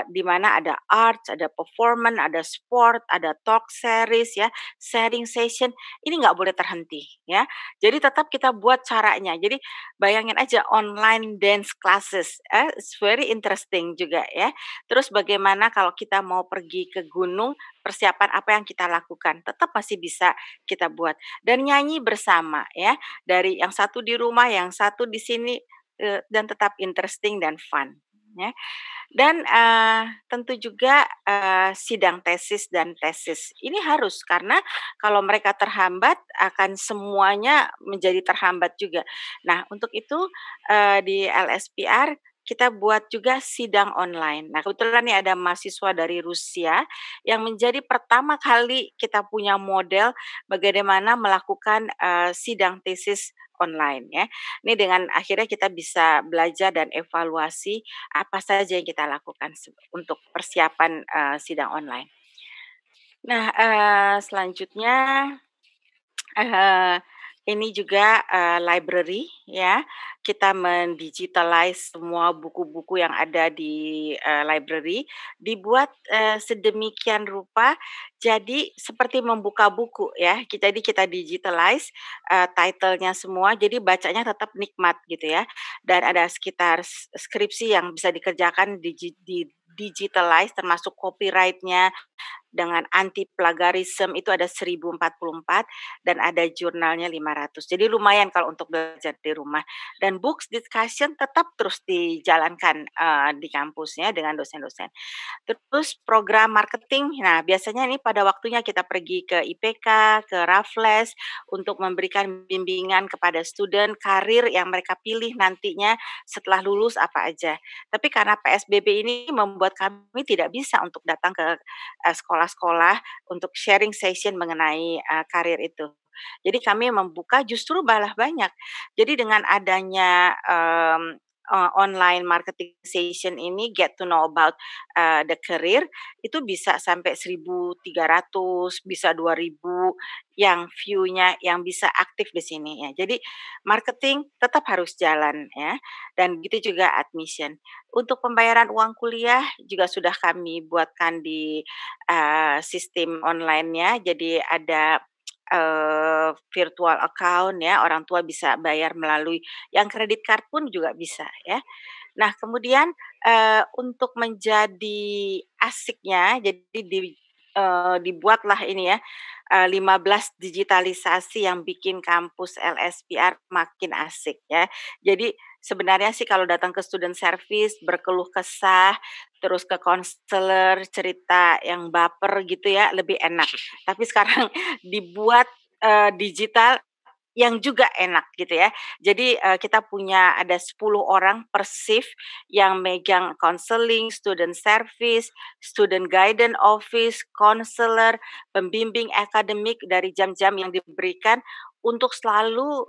Speaker 5: di mana ada arts, ada performance, ada sport, ada talk series ya, sharing session, ini nggak boleh terhenti ya. Jadi tetap kita buat caranya. Jadi bayangin aja online dance classes, it's very interesting juga ya. Terus bagaimana kalau kita mau pergi ke gunung, persiapan apa yang kita lakukan, tetap masih bisa kita buat. Dan nyanyi bersama ya, dari yang satu di rumah, yang satu di sini, dan tetap interesting dan fun, ya. Dan, tentu juga, sidang tesis dan tesis. Ini harus, karena kalau mereka terhambat akan semuanya menjadi terhambat juga. Nah, untuk itu, di LSPR kita buat juga sidang online. Nah, kebetulan nih ada mahasiswa dari Rusia yang menjadi pertama kali kita punya model bagaimana melakukan, sidang tesis online ya. Ini dengan akhirnya kita bisa belajar dan evaluasi apa saja yang kita lakukan untuk persiapan, sidang online. Nah, selanjutnya, ini juga, library ya, kita mendigitalize semua buku-buku yang ada di, library, dibuat, sedemikian rupa jadi seperti membuka buku ya, jadi kita digitalize, title-nya semua, jadi bacanya tetap nikmat gitu ya. Dan ada sekitar skripsi yang bisa dikerjakan di digitalize termasuk copyright-nya, dengan anti plagiarism itu ada 1044 dan ada jurnalnya 500. Jadi lumayan kalau untuk belajar di rumah. Dan books discussion tetap terus dijalankan, di kampusnya dengan dosen-dosen. Terus program marketing, nah biasanya ini pada waktunya kita pergi ke IPK, ke Raffles untuk memberikan bimbingan kepada student karir yang mereka pilih nantinya setelah lulus apa aja. Tapi karena PSBB ini membuat kami tidak bisa untuk datang ke, sekolah-sekolah untuk sharing session mengenai, karir itu. Jadi kami membuka justru malah banyak. Jadi dengan adanya, online marketing session ini get to know about, the career, itu bisa sampai 1.300, bisa 2.000 yang view-nya yang bisa aktif di sini ya. Jadi marketing tetap harus jalan ya, dan begitu juga admission. Untuk pembayaran uang kuliah juga sudah kami buatkan di, sistem online-nya, jadi ada, virtual account ya, orang tua bisa bayar melalui yang kredit card pun juga bisa ya. Nah kemudian, untuk menjadi asiknya, jadi dibuatlah ini ya, 15 digitalisasi yang bikin kampus LSPR makin asik ya. Jadi sebenarnya sih kalau datang ke student service, berkeluh kesah, terus ke konselor, cerita yang baper gitu ya, lebih enak. Tapi sekarang dibuat, digital yang juga enak gitu ya. Jadi, kita punya ada 10 orang per shift yang megang counseling, student service, student guidance office, counselor, pembimbing akademik dari jam-jam yang diberikan untuk selalu,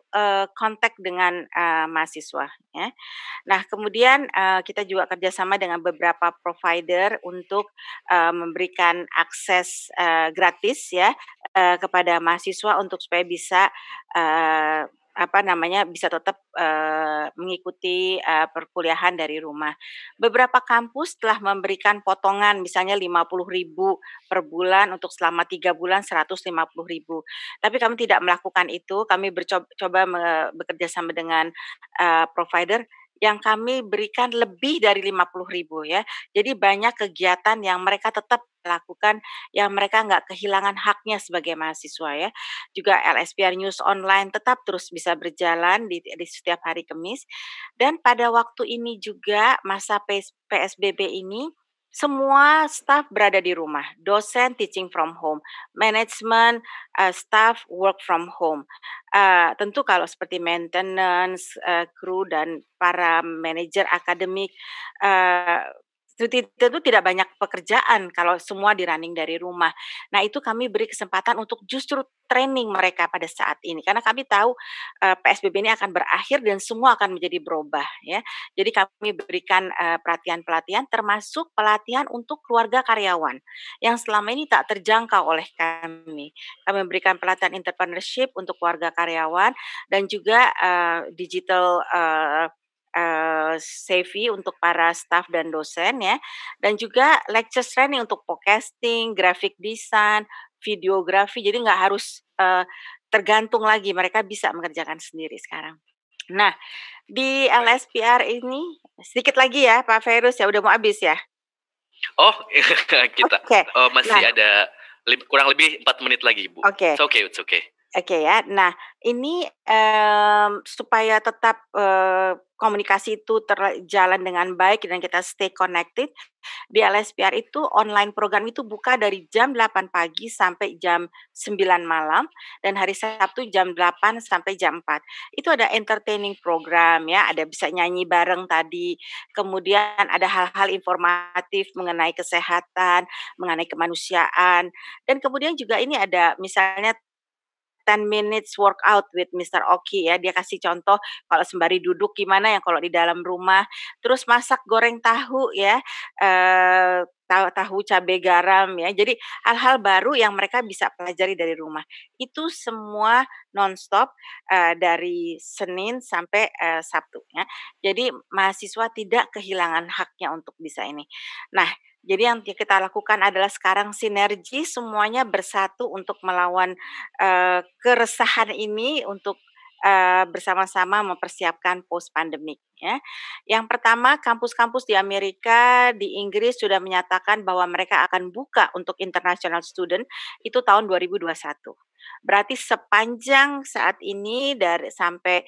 Speaker 5: kontak dengan, mahasiswa ya. Nah kemudian, kita juga kerjasama dengan beberapa provider untuk, memberikan akses, gratis ya, kepada mahasiswa untuk supaya bisa, apa namanya, bisa tetap, mengikuti, perkuliahan dari rumah. Beberapa kampus telah memberikan potongan misalnya 50.000 per bulan untuk selama 3 bulan 150.000. Tapi kami tidak melakukan itu, kami coba bekerja sama dengan, provider yang kami berikan lebih dari 50.000 ya. Jadi banyak kegiatan yang mereka tetap lakukan, yang mereka nggak kehilangan haknya sebagai mahasiswa ya. Juga LSPR News Online tetap terus bisa berjalan di setiap hari Kamis. Dan pada waktu ini juga masa PSBB ini, semua staf berada di rumah, dosen teaching from home, manajemen, staff work from home. Tentu kalau seperti maintenance, kru dan para manajer akademik, seperti itu tidak banyak pekerjaan kalau semua di-running dari rumah. Nah, itu kami beri kesempatan untuk justru training mereka pada saat ini, karena kami tahu, PSBB ini akan berakhir dan semua akan menjadi berubah ya. Jadi kami berikan, pelatihan-pelatihan termasuk pelatihan untuk keluarga karyawan, yang selama ini tak terjangkau oleh kami. Kami memberikan pelatihan entrepreneurship untuk keluarga karyawan dan juga, digital, savvy untuk para staf dan dosen ya, dan juga lecture training untuk podcasting, graphic design, videografi, jadi nggak harus, tergantung lagi, mereka bisa mengerjakan sendiri sekarang. Nah, di LSPR ini sedikit lagi ya Pak Feiruz ya, udah mau habis ya?
Speaker 1: Oh, kita
Speaker 5: Oke.
Speaker 1: masih
Speaker 5: Nah,
Speaker 1: ada kurang lebih 4 menit lagi, Bu.
Speaker 5: Oke.
Speaker 1: It's okay.
Speaker 5: Oke ya. Nah, ini, supaya tetap, komunikasi itu jalan dengan baik dan kita stay connected, di LSPR itu online program itu buka dari jam 8 pagi sampai jam 9 malam dan hari Sabtu jam 8 sampai jam 4. Itu ada entertaining program ya, ada bisa nyanyi bareng tadi, kemudian ada hal-hal informatif mengenai kesehatan, mengenai kemanusiaan, dan kemudian juga ini ada misalnya 10 minutes workout with Mr. Oki ya, dia kasih contoh kalau sembari duduk gimana yang kalau di dalam rumah, terus masak goreng tahu ya, tahu cabai garam ya, jadi hal-hal baru yang mereka bisa pelajari dari rumah. Itu semua nonstop, dari Senin sampai, Sabtu ya. Jadi mahasiswa tidak kehilangan haknya untuk bisa ini. Nah, jadi yang kita lakukan adalah sekarang sinergi semuanya bersatu untuk melawan, keresahan ini untuk, bersama-sama mempersiapkan post pandemic ya. Yang pertama, kampus-kampus di Amerika, di Inggris sudah menyatakan bahwa mereka akan buka untuk international student itu tahun 2021. Berarti sepanjang saat ini dari sampai,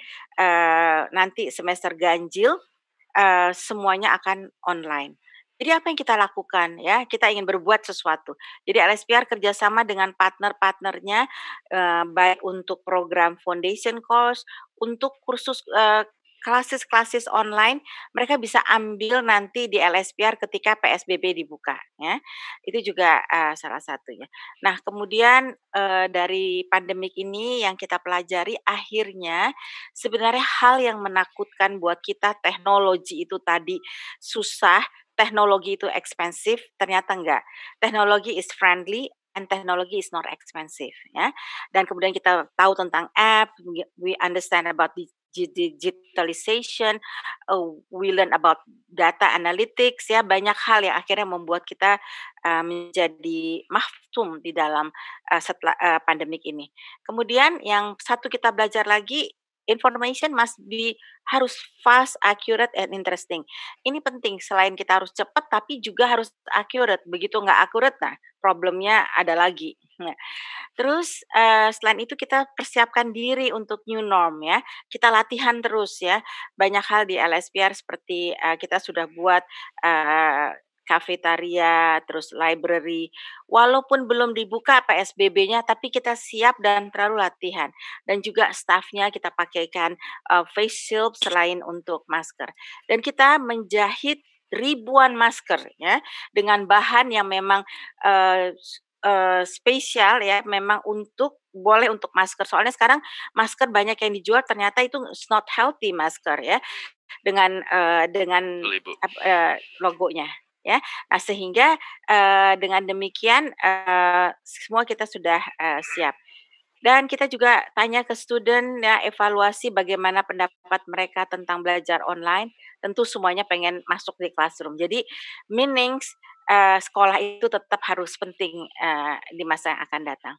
Speaker 5: nanti semester ganjil, semuanya akan online. Jadi apa yang kita lakukan ya, kita ingin berbuat sesuatu. Jadi LSPR kerjasama dengan partner-partnernya, baik untuk program foundation course, untuk kursus, classes online, mereka bisa ambil nanti di LSPR ketika PSBB dibuka ya. Itu juga, salah satunya. Nah kemudian, dari pandemik ini yang kita pelajari akhirnya sebenarnya hal yang menakutkan buat kita teknologi itu tadi susah, teknologi itu expensive, ternyata enggak. Teknologi is friendly and technology is not expensive ya. Dan kemudian kita tahu tentang app, we understand about digitalization, we learn about data analytics ya, banyak hal yang akhirnya membuat kita, menjadi mahfum di dalam, setelah, pandemik ini. Kemudian yang satu kita belajar lagi, information must be harus fast, accurate, and interesting. Ini penting, selain kita harus cepat, tapi juga harus accurate. Begitu nggak accurate, nah problemnya ada lagi. Nah, terus, selain itu kita persiapkan diri untuk new norm ya. Kita latihan terus ya. Banyak hal di LSPR seperti, kita sudah buat, kafetaria, terus library. Walaupun belum dibuka PSBB-nya, tapi kita siap dan terlalu latihan. Dan juga staff-nya kita pakaikan, face shield selain untuk masker. Dan kita menjahit ribuan masker ya, dengan bahan yang memang, spesial ya, memang boleh untuk masker. Soalnya sekarang masker banyak yang dijual ternyata itu not healthy masker ya, dengan, logonya ya. Nah sehingga, dengan demikian, semua kita sudah, siap. Dan kita juga tanya ke student ya, evaluasi bagaimana pendapat mereka tentang belajar online, tentu semuanya pengen masuk di classroom. Jadi meanings, sekolah itu tetap harus penting, di masa yang akan datang.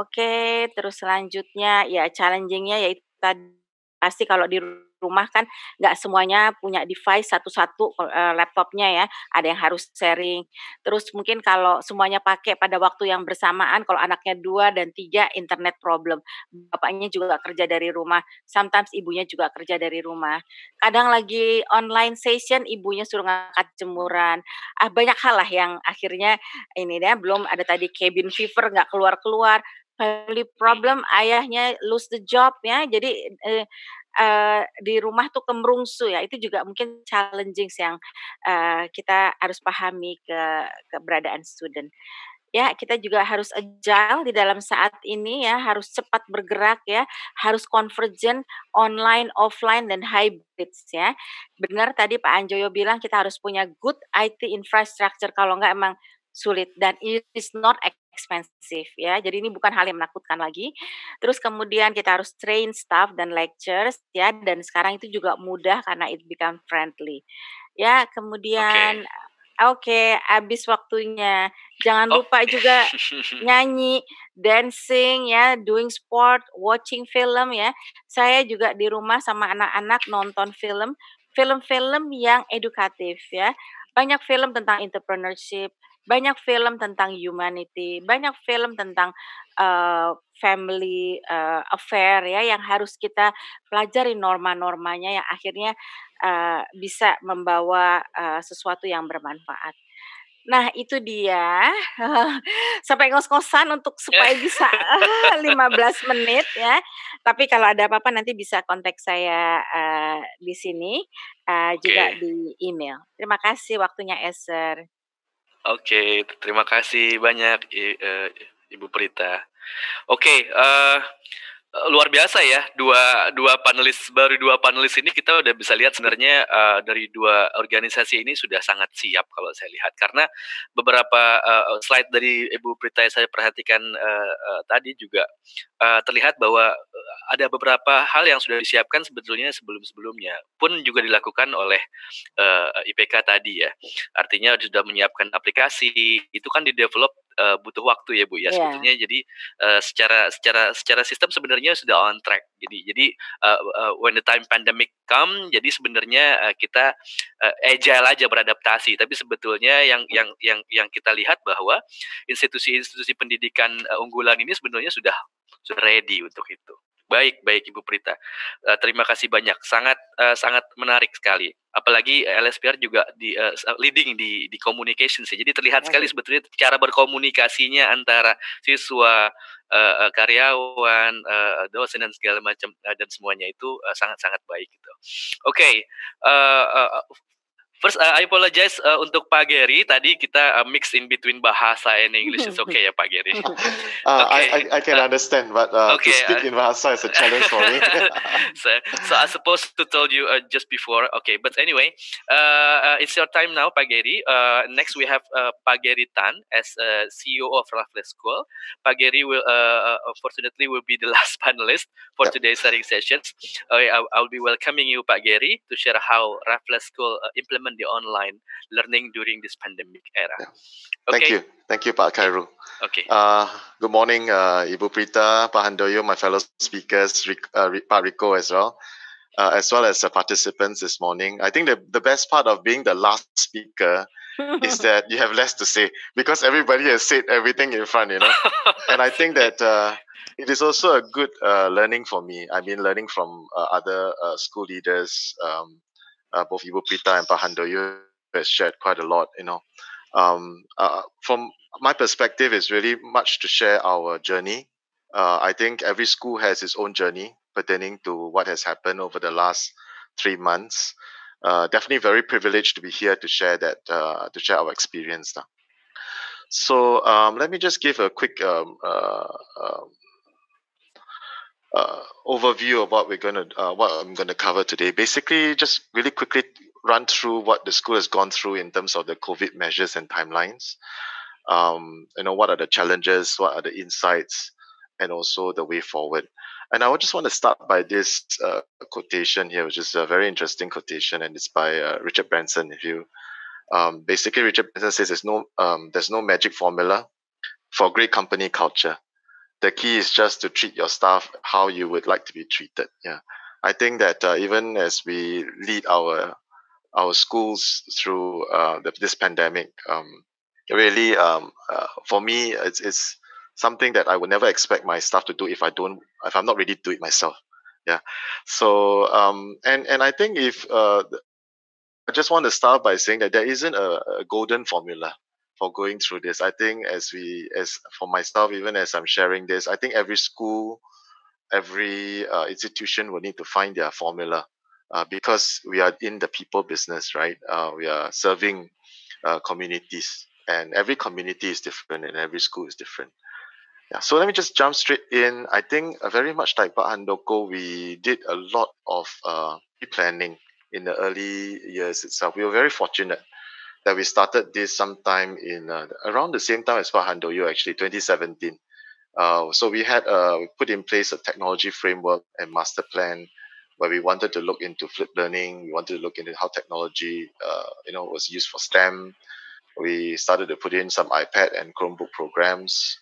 Speaker 5: Oke, terus selanjutnya ya challenging-nya yaitu tadi, pasti kalau di rumah kan nggak semuanya punya device satu-satu, laptopnya ya, ada yang harus sharing. Terus mungkin kalau semuanya pakai pada waktu yang bersamaan, kalau anaknya 2 dan 3 internet problem, bapaknya juga kerja dari rumah, sometimes ibunya juga kerja dari rumah. Kadang lagi online session, ibunya suruh ngangkat jemuran, banyak hal lah yang akhirnya ini ya, belum ada tadi cabin fever nggak keluar-keluar, family problem, ayahnya lose the job ya, jadi, di rumah tuh kemerungsu ya, itu juga mungkin challenging yang kita harus pahami keberadaan student. Ya, kita juga harus agile di dalam saat ini ya, harus cepat bergerak ya, harus convergent online, offline, dan hybrids ya. Benar tadi Pak Anjoyo bilang kita harus punya good IT infrastructure, kalau enggak emang sulit dan it is not expensive ya. Jadi ini bukan hal yang menakutkan lagi. Terus kemudian kita harus train staff dan lecturers ya, dan sekarang itu juga mudah karena it become friendly. Ya, kemudian Oke, habis waktunya. Jangan
Speaker 1: Oh.
Speaker 5: lupa juga nyanyi, dancing ya, doing sport, watching film ya. Saya juga di rumah sama anak-anak nonton film-film yang edukatif ya. Banyak film tentang entrepreneurship, banyak film tentang humanity, banyak film tentang family affair ya yang harus kita pelajari norma-normanya yang akhirnya bisa membawa sesuatu yang bermanfaat. Nah, itu dia. Sampai ngos-ngosan untuk supaya bisa 15 menit ya. Tapi kalau ada apa-apa nanti bisa kontak saya di sini juga di email. Terima kasih waktunya, Esther.
Speaker 1: Oke, terima kasih banyak Ibu Prita. Oke, luar biasa ya, dua panelis ini kita udah bisa lihat sebenarnya dari dua organisasi ini sudah sangat siap kalau saya lihat, karena beberapa slide dari Ibu Prita yang saya perhatikan tadi juga terlihat bahwa ada beberapa hal yang sudah disiapkan sebetulnya sebelum-sebelumnya pun juga dilakukan oleh IPK tadi ya. Artinya sudah menyiapkan aplikasi, itu kan di-develop butuh waktu ya Bu ya. Sebetulnya jadi secara sistem sebenarnya sudah on track. Jadi when the time pandemic come, jadi sebenarnya kita agile aja beradaptasi. Tapi sebetulnya yang kita lihat bahwa institusi-institusi pendidikan unggulan ini sebenarnya sudah ready untuk itu. Baik Ibu Prita. Terima kasih banyak. Sangat menarik sekali. Apalagi LSPR juga leading di communication sih. Jadi terlihat sekali sebetulnya cara berkomunikasinya antara siswa, karyawan, dosen dan segala macam dan semuanya itu sangat baik gitu. Oke. First, I apologize untuk Pak Gary. Tadi kita mix in between bahasa and English. It's okay ya Pak Gary?
Speaker 3: I can understand, but to speak in bahasa is a challenge for me.
Speaker 1: So I supposed to tell you just before. Okay, but anyway, it's your time now, Pak Gary. Next we have Pak Gary Tan as CEO of Raffles School. Pak Gary will, unfortunately, will be the last panelist for today's sharing sessions. I'll be welcoming you, Pak Gary, to share how Raffles School implement the online learning during this pandemic era.
Speaker 3: Okay. Thank you, Pak Khairul.
Speaker 1: Okay.
Speaker 3: Good morning, Ibu Prita, Pak Handoyo, my fellow speakers, Pak Rico as well as the participants this morning. I think the best part of being the last speaker is that you have less to say because everybody has said everything in front, you know. And I think that it is also a good learning for me. I've been learning from other school leaders, both Ibu Prita and Pak Handoyo has shared quite a lot, you know. From my perspective, it's really much to share our journey. I think every school has its own journey pertaining to what has happened over the last 3 months. Definitely very privileged to be here to share that, to share our experience now. So let me just give a quick overview of what I'm going to cover today. Basically, just really quickly run through what the school has gone through in terms of the COVID measures and timelines. You know, what are the challenges, what are the insights, and also the way forward. And I would just want to start by this quotation here, which is a very interesting quotation, and it's by Richard Branson. If you basically, Richard Branson says there's no magic formula for great company culture. The key is just to treat your staff how you would like to be treated. Yeah, I think that even as we lead our schools through this pandemic, really, for me, it's something that I would never expect my staff to do if I'm not ready to do it myself. Yeah. So and I think I just want to start by saying that there isn't a golden formula for going through this. I think as for myself, even as I'm sharing this, I think every school every institution will need to find their formula because we are in the people business, right? We are serving communities, and every community is different, and every school is different. Yeah, so let me just jump straight in. I think very much like Pak Handoko, we did a lot of pre-planning in the early years itself. We were very fortunate that we started this sometime in around the same time as Pak Handoyo, actually 2017. So we had we put in place a technology framework and master plan where we wanted to look into flipped learning. We wanted to look into how technology, was used for STEM. We started to put in some iPad and Chromebook programs.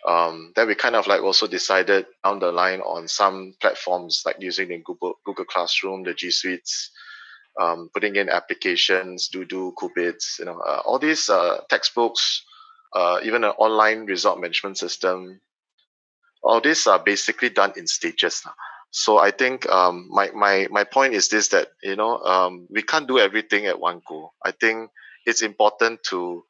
Speaker 3: Then we kind of like also decided down the line on some platforms like using the Google Classroom, the G Suites, putting in applications, Doodoo, Qubits, all these textbooks, even an online result management system. All these are basically done in stages. So I think my point is this, that we can't do everything at one go. I think it's important to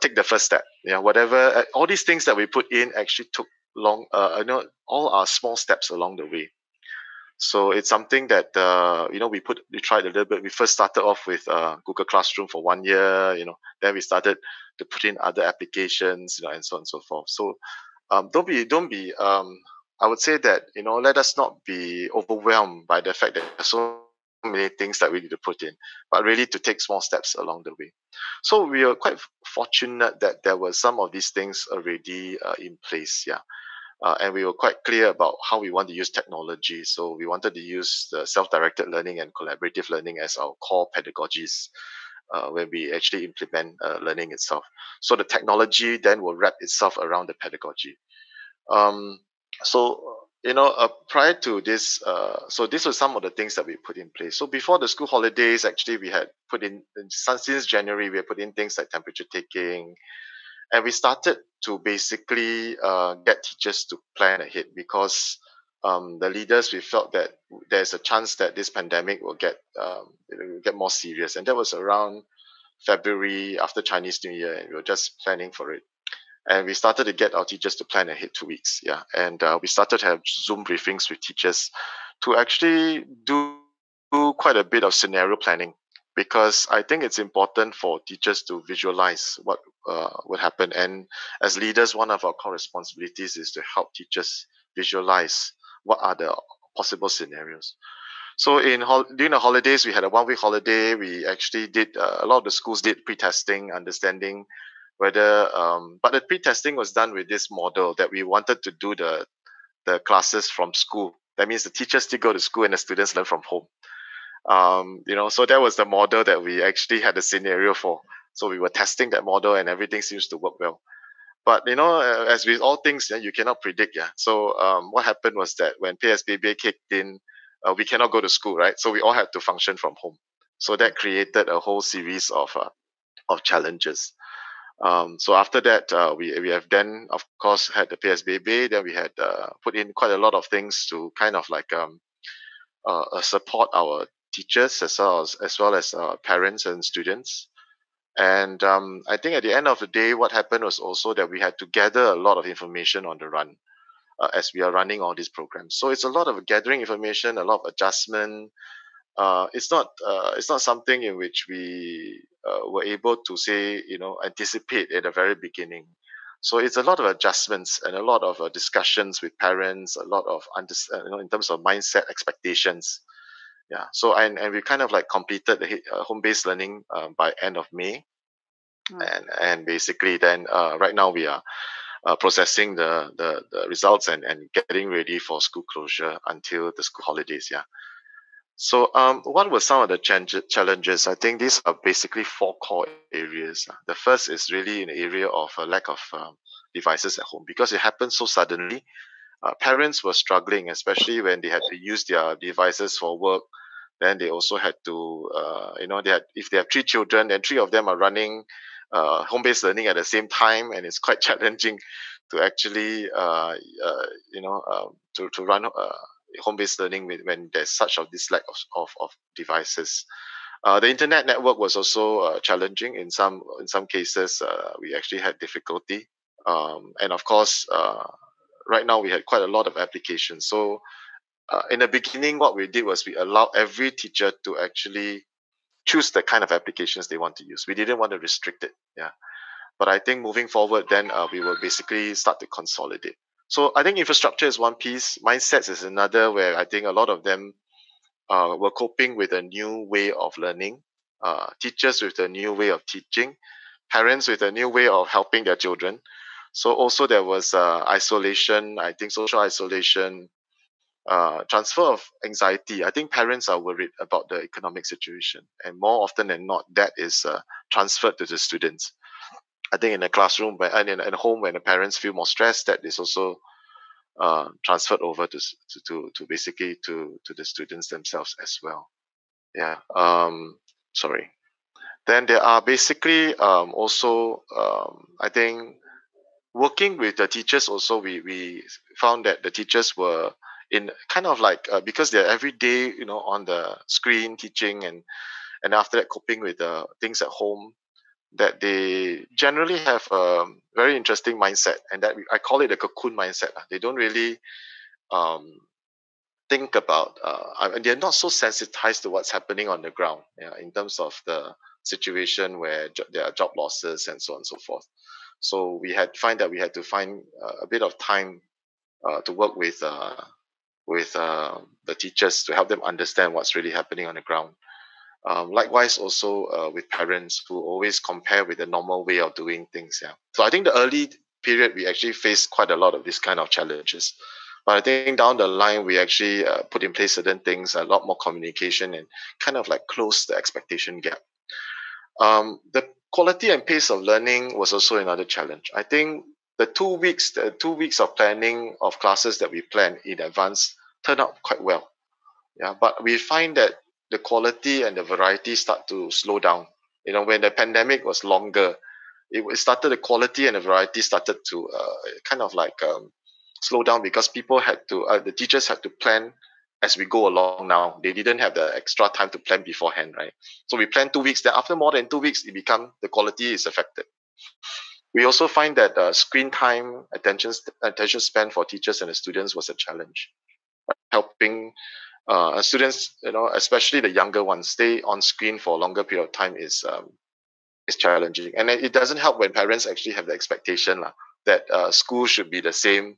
Speaker 3: take the first step. Yeah, whatever all these things that we put in actually took long. All are small steps along the way. So it's something that we tried a little bit. We first started off with Google Classroom for 1 year. Then we started to put in other applications, and so on and so forth. So don't be. I would say that let us not be overwhelmed by the fact that there's so many things that we need to put in, but really to take small steps along the way. So we are quite fortunate that there were some of these things already in place. Yeah. And we were quite clear about how we want to use technology. So we wanted to use the self-directed learning and collaborative learning as our core pedagogies when we actually implement learning itself. So the technology then will wrap itself around the pedagogy. Prior to this, so these were some of the things that we put in place. So before the school holidays, actually, we had put in, since January, we had put in things like temperature taking, and we started to basically get teachers to plan ahead because the leaders, we felt that there's a chance that this pandemic will get more serious. And that was around February after Chinese New Year, and we were just planning for it. And we started to get our teachers to plan ahead 2 weeks. Yeah. And we started to have Zoom briefings with teachers to actually do quite a bit of scenario planning, because I think it's important for teachers to visualize what would happen. And as leaders, one of our core responsibilities is to help teachers visualize what are the possible scenarios. So during the holidays, we had a 1 week holiday. We actually did a lot of the schools did pre-testing, understanding whether, but the pre-testing was done with this model that we wanted to do the classes from school. That means the teachers still go to school and the students learn from home. So that was the model that we actually had a scenario for. So we were testing that model and everything seems to work well. But, as with all things, you cannot predict. Yeah. So what happened was that when PSBB kicked in, we cannot go to school, right? So we all had to function from home. So that created a whole series of challenges. So after that, we have then, of course, had the PSBB. Then we had put in quite a lot of things to kind of like support our teachers as well as parents and students. And I think at the end of the day, what happened was also that we had to gather a lot of information on the run as we are running all these programs. So it's a lot of gathering information, a lot of adjustment. It's not something in which we were able to say, anticipate at the very beginning. So it's a lot of adjustments and a lot of discussions with parents, a lot of in terms of mindset expectations. Yeah. So and we kind of like completed the home-based learning by end of May, and basically then right now we are processing the results and getting ready for school closure until the school holidays. Yeah. So what were some of the challenges? I think these are basically 4 core areas. The first is really in the area of a lack of devices at home because it happened so suddenly. Parents were struggling, especially when they had to use their devices for work. Then they also had to, if they have 3 children, then 3 of them are running home-based learning at the same time, and it's quite challenging to actually, to run home-based learning when there's such this lack of devices. The internet network was also challenging in some cases. We actually had difficulty, and of course, right now we had quite a lot of applications. So in the beginning, what we did was we allowed every teacher to actually choose the kind of applications they want to use. We didn't want to restrict it. Yeah. But I think moving forward, then we will basically start to consolidate. So I think infrastructure is one piece. Mindsets is another, where I think a lot of them were coping with a new way of learning. Teachers with a new way of teaching. Parents with a new way of helping their children. So also there was isolation, I think social isolation, transfer of anxiety. I think parents are worried about the economic situation, and more often than not, that is transferred to the students. I think in a classroom and in a home, when the parents feel more stressed, that is also transferred over to basically to the students themselves as well. Yeah. Sorry. Then there are basically also I think working with the teachers also, we found that the teachers were in kind of like because they're every day on the screen teaching, and after that coping with the things at home, that they generally have a very interesting mindset, and that I call it a cocoon mindset. They don't really think about and they're not so sensitized to what's happening on the ground, in terms of the situation where there are job losses and so on and so forth. So we had to find a bit of time to work with the teachers to help them understand what's really happening on the ground. Likewise, also with parents who always compare with the normal way of doing things. Yeah. So I think the early period we actually faced quite a lot of these kind of challenges. But I think down the line we actually put in place certain things, a lot more communication, and kind of like close the expectation gap. The quality and pace of learning was also another challenge. I think the 2 weeks of planning of classes that we planned in advance turned out quite well. Yeah, but we find that the quality and the variety start to slow down. When the pandemic was longer, the quality and the variety started to kind of like slow down, because the teachers had to plan as we go along now. They didn't have the extra time to plan beforehand, right? So we planned 2 weeks. Then after more than 2 weeks, the quality is affected. We also find that screen time, attention span for teachers and the students was a challenge. Helping students, especially the younger ones, stay on screen for a longer period of time is challenging. And it doesn't help when parents actually have the expectation that school should be the same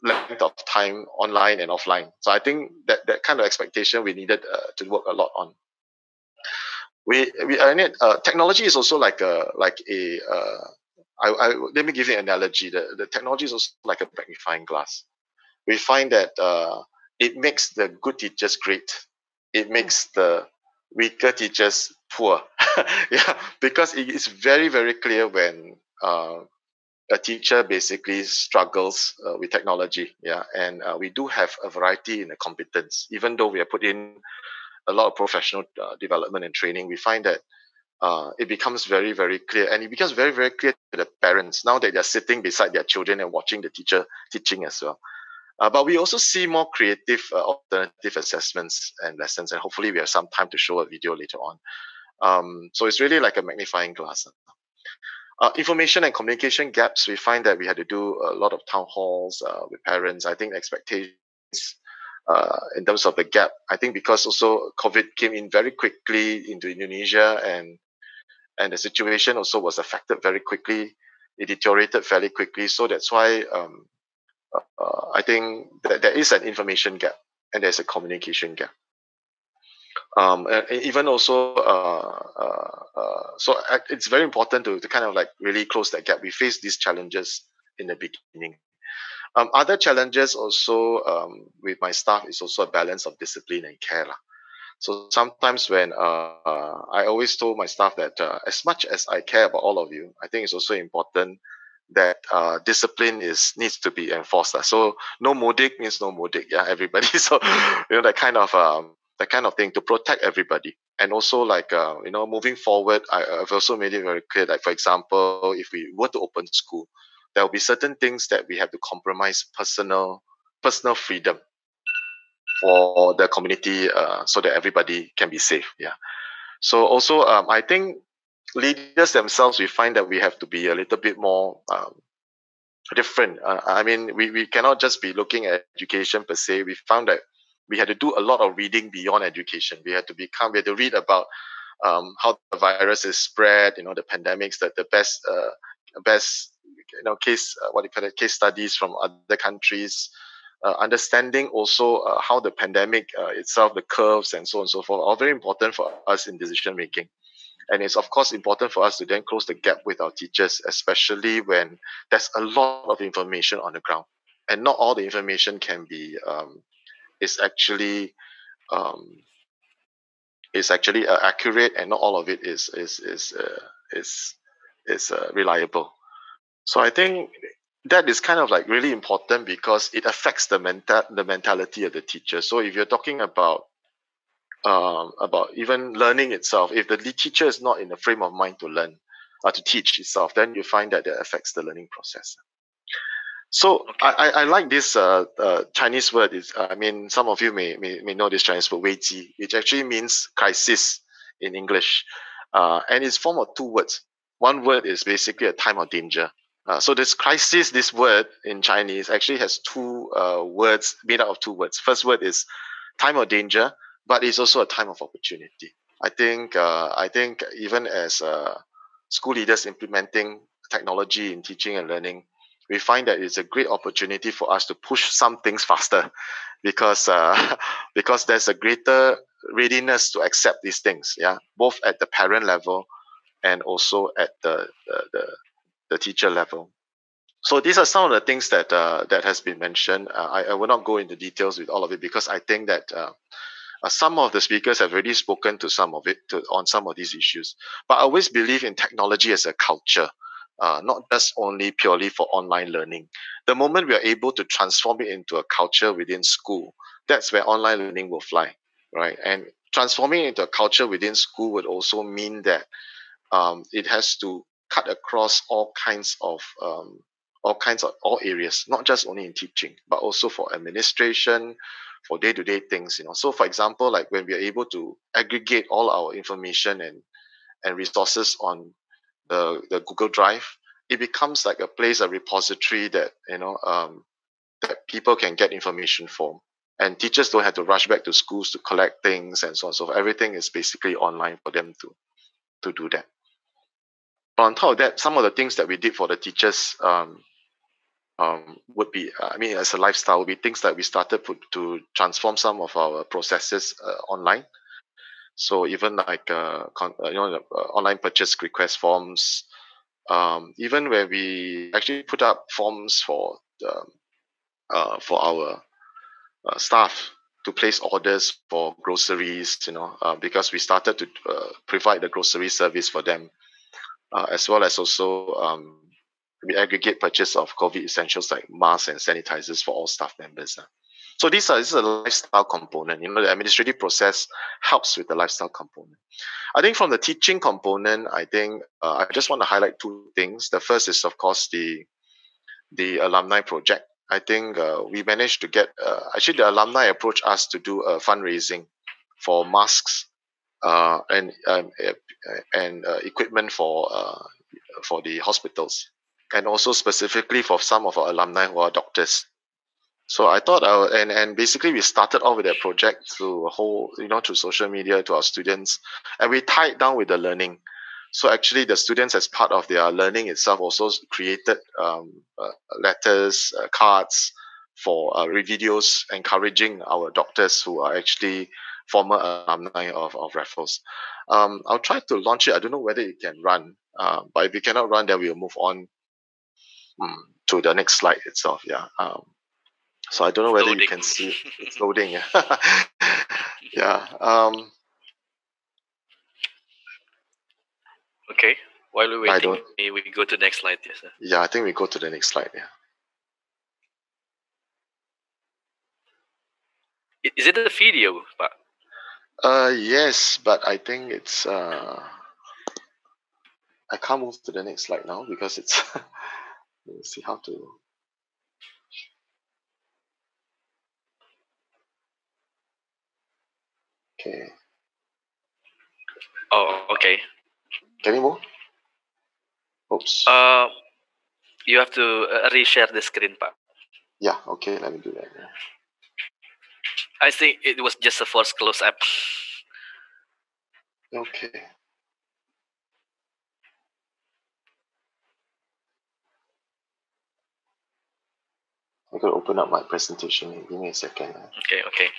Speaker 3: length of time online and offline. So I think that kind of expectation we needed to work a lot on. Technology is also let me give you an analogy. The technology is also like a magnifying glass. We find that it makes the good teachers great. It makes the weaker teachers poor. Yeah, because it is very, very clear when a teacher basically struggles with technology. Yeah, and we do have a variety in the competence. Even though we have put in a lot of professional development and training, we find that it becomes very, very clear, and it becomes very, very clear to the parents now that they're sitting beside their children and watching the teacher teaching as well. But we also see more creative alternative assessments and lessons, and hopefully we have some time to show a video later on. So it's really like a magnifying glass. Information and communication gaps, we find that we had to do a lot of town halls with parents. I think expectations in terms of the gap, I think because also COVID came in very quickly into Indonesia, and the situation also was affected very quickly. It deteriorated fairly quickly. So that's why I think that there is an information gap and there's a communication gap. And even also, so it's very important to kind of like really close that gap. We face these challenges in the beginning. Other challenges also with my staff is also a balance of discipline and care. So sometimes when I always told my staff that as much as I care about all of you, I think it's also important that discipline needs to be enforced. So no mudik means no mudik, yeah, everybody. So that kind of thing to protect everybody. And also moving forward, I've also made it very clear that, for example, if we were to open school, there will be certain things that we have to compromise personal freedom for the community, so that everybody can be safe. Yeah. So also, I think leaders themselves, we find that we have to be a little bit more different. I mean, we cannot just be looking at education per se. We found that we had to do a lot of reading beyond education. We had to read about how the virus is spread, the pandemics, that the best case case studies from other countries, understanding also how the pandemic itself, the curves and so on and so forth, are very important for us in decision making. And it's of course important for us to then close the gap with our teachers, especially when there's a lot of information on the ground, and not all the information can be is actually accurate, and not all of it is reliable. So I think that is kind of like really important because it affects the mentality of the teacher. So if you're talking about even learning itself, if the teacher is not in the frame of mind to learn to teach itself, then you find that affects the learning process. So I like this Chinese word. I mean, some of you may know this Chinese word, 危机, which actually means crisis in English. And it's formed of two words. One word is basically a time of danger. So this crisis, this word in Chinese actually has two words made out of two words. First word is time of danger, but it's also a time of opportunity. I think even as school leaders implementing technology in teaching and learning, we find that it's a great opportunity for us to push some things faster because there's a greater readiness to accept these things, both at the parent level and also at the teacher level. So these are some of the things that has been mentioned. I will not go into details with all of it because I think that some of the speakers have already spoken to some of it on some of these issues. But I always believe in technology as a culture. Not just only purely for online learning. The moment we are able to transform it into a culture within school, that's where online learning will fly, right? And transforming it into a culture within school would also mean that it has to cut across all areas, not just only in teaching, but also for administration, for day-to-day things. So, for example, like when we are able to aggregate all our information and resources on the Google Drive, it becomes like a place, a repository that that people can get information from, and teachers don't have to rush back to schools to collect things and so on. So everything is basically online for them to do that. But on top of that, some of the things that we did for the teachers would be, as a lifestyle, would be things that we started to transform some of our processes online. So even like online purchase request forms, even where we actually put up forms for our staff to place orders for groceries, because we started to provide the grocery service for them, as well as also we aggregate purchase of COVID essentials like masks and sanitizers for all staff members. So this is a lifestyle component. The administrative process helps with the lifestyle component. I think from the teaching component, I think I just want to highlight two things. The first is, of course, the alumni project. I think we managed to get, actually the alumni approached us to do a fundraising for masks and equipment for the hospitals, and also specifically for some of our alumni who are doctors. So I thought, and basically we started off with that project through through social media to our students, and we tied down with the learning. So actually the students, as part of their learning itself, also created letters, cards for videos encouraging our doctors who are actually former alumni of Raffles. I'll try to launch it. I don't know whether it can run, but if it cannot run, then we'll move on to the next slide itself. So I don't know whether you can see it's loading. Yeah.
Speaker 1: Okay. While we're waiting, we go to the next slide. Yes, sir.
Speaker 3: Yeah, I think we go to the next slide. Yeah.
Speaker 1: Is it a video, Pak?
Speaker 3: Yes, but I think it's I can't move to the next slide now because it's let me see how to. Okay.
Speaker 1: Oh, okay.
Speaker 3: Can you move? Oops.
Speaker 1: You have to reshare the screen, Pak.
Speaker 3: Yeah, okay, let me do that. Yeah.
Speaker 1: I think it was just a force close up.
Speaker 3: Okay. I gotta open up my presentation. Give me a second.
Speaker 1: Okay.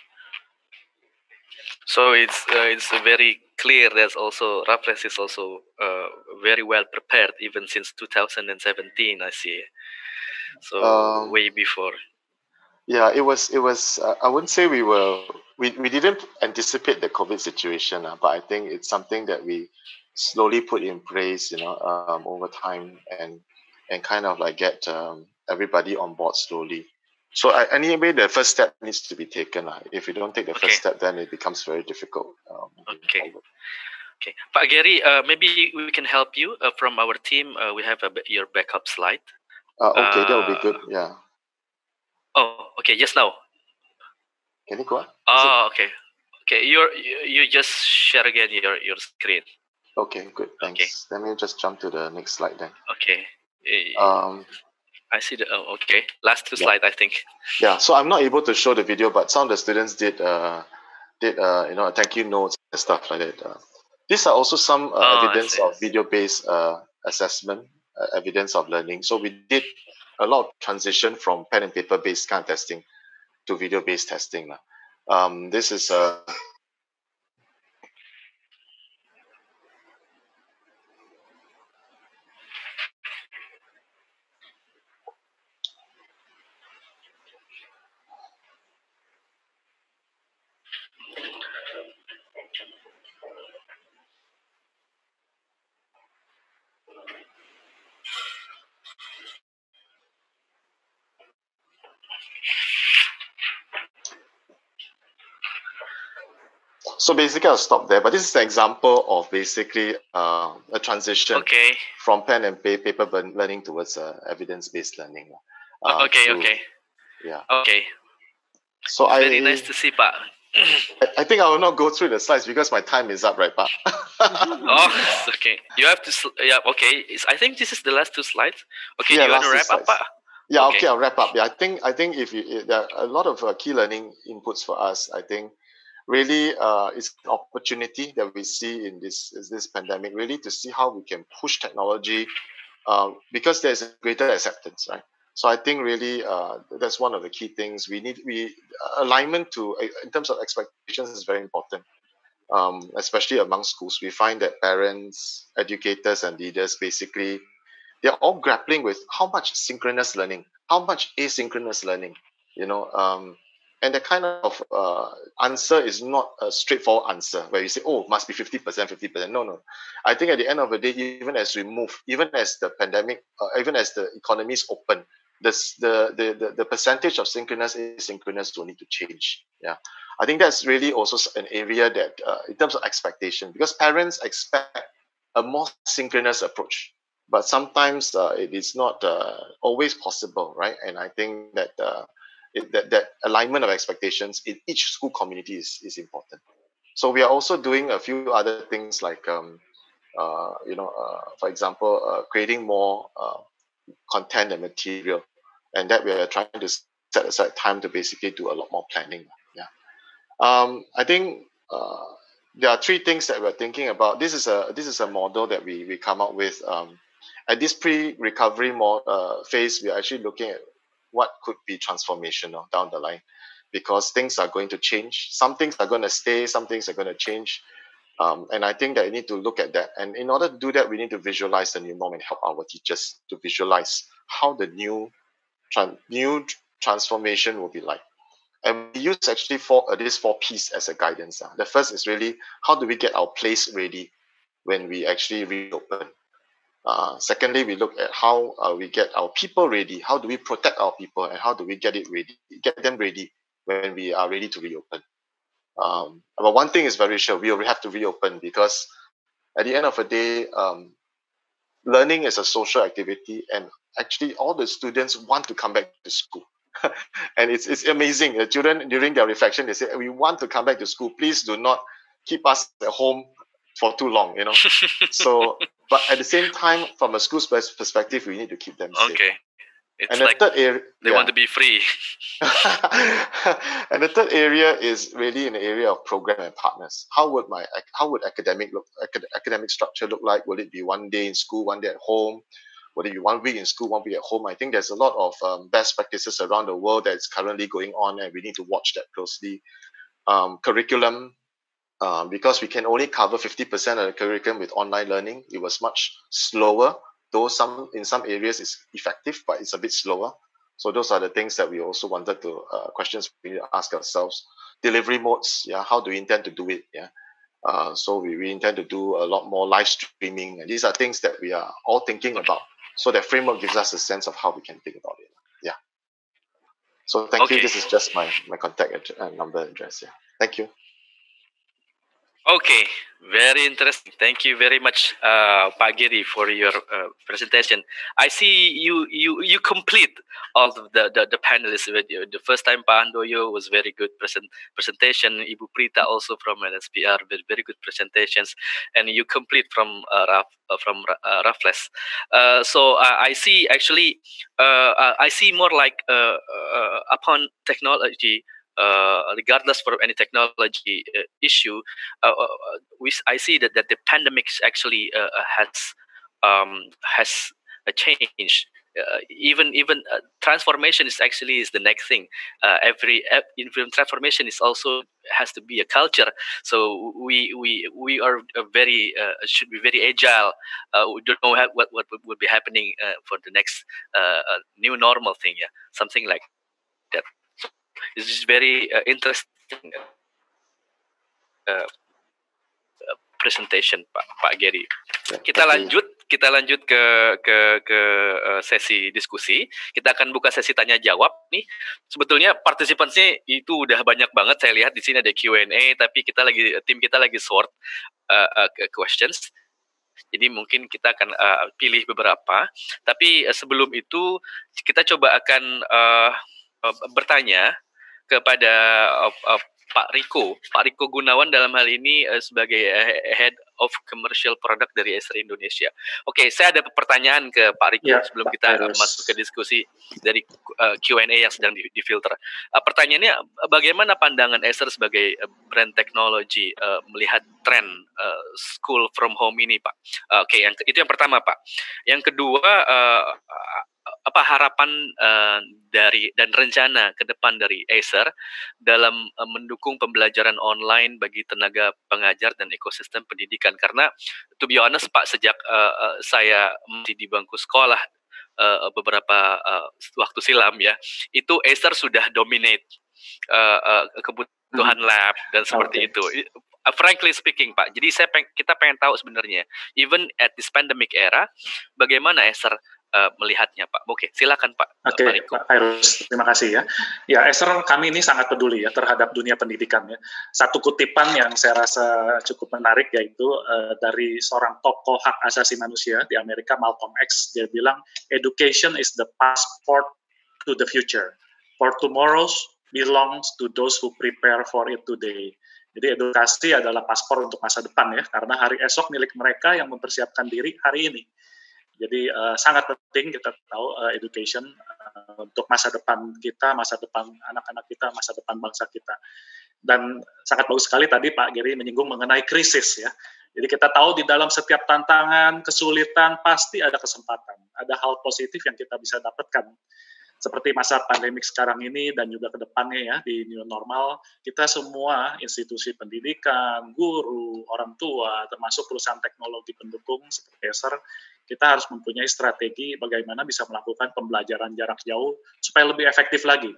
Speaker 1: So it's very clear. There's also Raffles is also very well prepared even since 2017. I see. So way before.
Speaker 3: Yeah, it was. I wouldn't say we didn't anticipate the COVID situation, but I think it's something that we slowly put in place, over time and kind of like get everybody on board slowly. So anyway, the first step needs to be taken. If you don't take the first step, then it becomes very difficult.
Speaker 1: Okay. Pak Gary, maybe we can help you from our team. We have your backup slide.
Speaker 3: Okay, that would be good. Yeah.
Speaker 1: Oh, okay. Just now.
Speaker 3: Can you go on?
Speaker 1: Oh, okay. Okay, you just share again your screen.
Speaker 3: Okay, good. Thanks. Okay. Let me just jump to the next slide then.
Speaker 1: Okay. I see the okay. Last two slides, I think.
Speaker 3: Yeah, so I'm not able to show the video, but some of the students did thank you notes and stuff like that. These are also some evidence of video-based assessment, evidence of learning. So we did a lot of transition from pen and paper-based kind of testing to video-based testing. This is so basically, I'll stop there. But this is an example of basically a transition from pen and paper learning towards evidence-based learning.
Speaker 1: Okay.
Speaker 3: Yeah.
Speaker 1: Okay.
Speaker 3: So
Speaker 1: very nice to see, Pak.
Speaker 3: I think I will not go through the slides because my time is up, right, Pak?
Speaker 1: Oh, okay. You have to. Yeah. Okay. I think this is the last two slides. Okay.
Speaker 3: Yeah,
Speaker 1: you want to wrap up, Pak?
Speaker 3: Yeah. Okay. I'll wrap up. Yeah. I think if there are a lot of key learning inputs for us. I think really it's an opportunity that we see in this pandemic, really to see how we can push technology because there's a greater acceptance, right? So I think really that's one of the key things. We alignment in terms of expectations is very important, especially among schools. We find that parents, educators, and leaders basically they're all grappling with how much synchronous learning, how much asynchronous learning, and the kind of answer is not a straightforward answer where you say, oh, must be 50%, 50%. No. I think at the end of the day, even as we move, even as the pandemic, even as the economy is open, the percentage of synchronous, asynchronous will need to change. Yeah. I think that's really also an area that in terms of expectation, because parents expect a more synchronous approach, but sometimes it is not always possible, right? And I think that that alignment of expectations in each school community is important. So we are also doing a few other things like, for example, creating more content and material, and that we are trying to set aside time to basically do a lot more planning. Yeah, I think there are three things that we're thinking about. This is a model that we come up with. At this pre-recovery phase, we are actually looking at what could be transformational down the line, because things are going to change. Some things are going to stay, some things are going to change. And I think that we need to look at that. And in order to do that, we need to visualize the new norm and help our teachers to visualize how the new transformation will be like. And we use actually these 4 P's as a guidance. The first is really, how do we get our place ready when we actually reopen? Secondly, we look at how we get our people ready. How do we protect our people, and how do we get them ready when we are ready to reopen? But one thing is very sure: we will have to reopen, because at the end of the day, learning is a social activity, and actually all the students want to come back to school. And it's amazing. The children, during their reflection, they say, we want to come back to school. Please do not keep us at home for too long, So but at the same time, from a school's perspective, we need to keep them safe.
Speaker 1: Okay. It's
Speaker 3: And the
Speaker 1: like
Speaker 3: third area,
Speaker 1: they want to be free.
Speaker 3: and the third area is really in the area of program and partners. How would academic structure look like? Will it be 1 day in school, 1 day at home? Will it be 1 week in school, 1 week at home? I think there's a lot of best practices around the world that's currently going on, and we need to watch that closely. Curriculum, because we can only cover 50% of the curriculum with online learning. It was much slower, though in some areas it's effective, but it's a bit slower. So those are the things that we also wanted to questions we need to ask ourselves. Delivery modes, how do we intend to do it? So we intend to do a lot more live streaming, and these are things that we are all thinking about. So that framework gives us a sense of how we can think about it. So thank you. This is just my contact number address. Thank you.
Speaker 1: Okay, very interesting. Thank you very much, Pak Giri, for your presentation. I see you complete all of the panelists. With you. The first time Pak Handoyo was very good presentation. Ibu Prita also from LSPR, very good presentations, and you complete from Raffles. So I see actually I see more like upon technology. Regardless for any technology issue, I see that the pandemic actually has changed. Even transformation is the next thing. Even transformation is also has to be a culture. So we are very should be very agile. We don't know what will be happening for the next new normal thing. Something like that. This is very interesting presentation Pak Giri. Kita lanjut ke sesi diskusi. Kita akan buka sesi tanya jawab nih. Sebetulnya partisipannya itu udah banyak banget. Saya lihat di sini ada Q&A, tapi tim kita lagi sort questions. Jadi mungkin kita akan pilih beberapa. Tapi sebelum itu kita coba akan bertanya kepada Pak Riko Gunawan dalam hal ini sebagai Head of Commercial Product dari Acer Indonesia. Oke, saya ada pertanyaan ke Pak Riko sebelum kita masuk ke diskusi dari Q&A yang sedang difilter. Pertanyaannya, bagaimana pandangan Acer sebagai brand teknologi melihat tren school from home ini, Pak? Oke, itu yang pertama, Pak. Yang kedua, apa harapan dan rencana ke depan dari Acer dalam mendukung pembelajaran online bagi tenaga pengajar dan ekosistem pendidikan? Karena to be honest Pak, sejak saya masih di bangku sekolah beberapa waktu silam itu Acer sudah dominate kebutuhan lab dan seperti itu. Frankly speaking Pak, jadi kita pengen tahu sebenarnya even at this pandemic era bagaimana Acer melihatnya Pak. Oke, silakan Pak.
Speaker 4: Oke, Pak Khairus, terima kasih ya. Ya, Acer kami ini sangat peduli terhadap dunia pendidikan ya. Satu kutipan yang saya rasa cukup menarik yaitu dari seorang tokoh hak asasi manusia di Amerika, Malcolm X. Dia bilang, education is the passport to the future. For tomorrow belongs to those who prepare for it today. Jadi edukasi adalah paspor untuk masa depan ya, karena hari esok milik mereka yang mempersiapkan diri hari ini. Jadi sangat penting kita tahu education untuk masa depan kita, masa depan anak-anak kita, masa depan bangsa kita. Dan sangat bagus sekali tadi Pak Giri menyinggung mengenai krisis ya. Jadi kita tahu di dalam setiap tantangan, kesulitan pasti ada kesempatan, ada hal positif yang kita bisa dapatkan. Seperti masa pandemik sekarang ini dan juga ke depannya ya di new normal, kita semua institusi pendidikan, guru, orang tua, termasuk perusahaan teknologi pendukung seperti Acer, kita harus mempunyai strategi bagaimana bisa melakukan pembelajaran jarak jauh supaya lebih efektif lagi.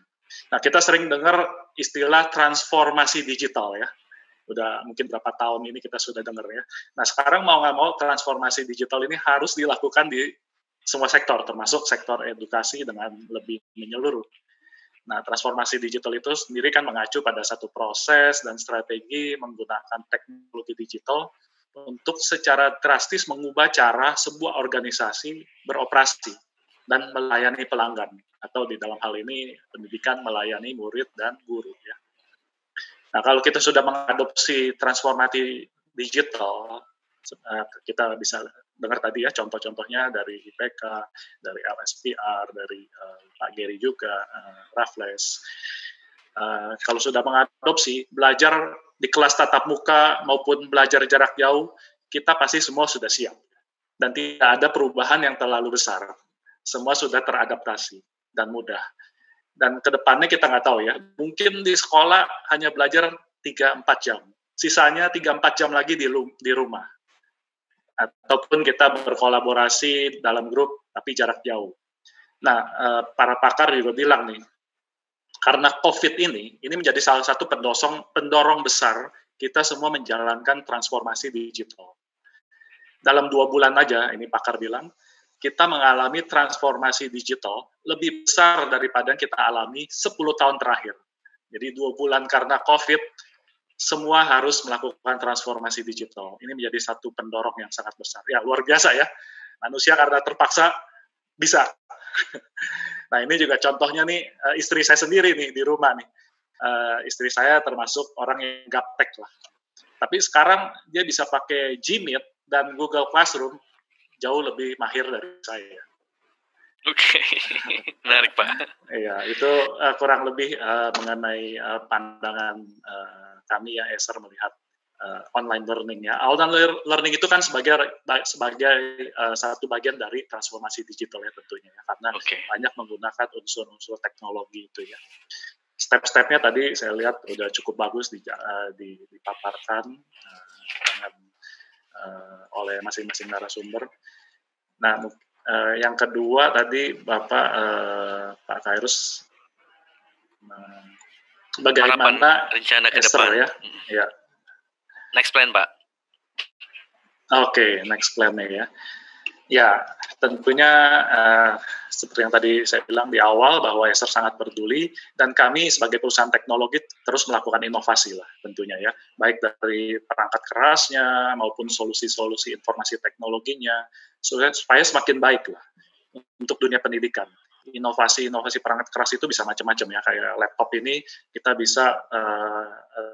Speaker 4: Nah, kita sering dengar istilah transformasi digital ya. Udah mungkin berapa tahun ini kita sudah dengar ya. Nah, sekarang mau nggak mau transformasi digital ini harus dilakukan di semua sektor, termasuk sektor edukasi dengan lebih menyeluruh. Nah, transformasi digital itu sendiri kan mengacu pada satu proses dan strategi menggunakan teknologi digital untuk secara drastis mengubah cara sebuah organisasi beroperasi dan melayani pelanggan, atau di dalam hal ini pendidikan melayani murid dan guru. Ya. Nah, kalau kita sudah mengadopsi transformasi digital, kita bisa dengar tadi ya contoh-contohnya dari IPK, dari LSPR, dari Pak Gary juga, Raffles. Kalau sudah mengadopsi, belajar di kelas tatap muka maupun belajar jarak jauh, kita pasti semua sudah siap. Dan tidak ada perubahan yang terlalu besar. Semua sudah teradaptasi dan mudah. Dan kedepannya kita nggak tahu ya, mungkin di sekolah hanya belajar 3-4 jam. Sisanya 3-4 jam lagi di rumah. Ataupun kita berkolaborasi dalam grup, tapi jarak jauh. Nah, para pakar juga bilang nih, karena COVID ini menjadi salah satu pendorong besar kita semua menjalankan transformasi digital. Dalam 2 bulan aja, ini pakar bilang, kita mengalami transformasi digital lebih besar daripada yang kita alami 10 tahun terakhir. Jadi 2 bulan karena COVID, semua harus melakukan transformasi digital. Ini menjadi satu pendorong yang sangat besar. Ya, luar biasa ya. Manusia karena terpaksa bisa. Nah, ini juga contohnya nih, istri saya sendiri nih di rumah nih. Istri saya termasuk orang yang gaptek lah. Tapi sekarang dia bisa pakai Gmeet dan Google Classroom jauh lebih mahir dari saya.
Speaker 1: Oke, menarik Pak.
Speaker 4: Iya, itu kurang lebih mengenai pandangan kami ya, Acer melihat online learning ya. Online learning itu kan sebagai satu bagian dari transformasi digital ya tentunya ya, karena banyak menggunakan unsur-unsur teknologi itu ya. Step-stepnya tadi saya lihat udah cukup bagus dipaparkan dengan oleh masing-masing narasumber. Nah, yang kedua tadi Bapak Pak Khairus, bagaimana
Speaker 1: rencana ke depan
Speaker 4: ya? Ya.
Speaker 1: Next plan, Pak.
Speaker 4: Oke, next plan-nya ya. Ya, tentunya seperti yang tadi saya bilang di awal bahwa Acer sangat peduli dan kami sebagai perusahaan teknologi terus melakukan inovasi lah tentunya ya, baik dari perangkat kerasnya maupun solusi-solusi informasi teknologinya supaya semakin baik lah untuk dunia pendidikan. Inovasi perangkat keras itu bisa macam-macam ya, kayak laptop ini kita bisa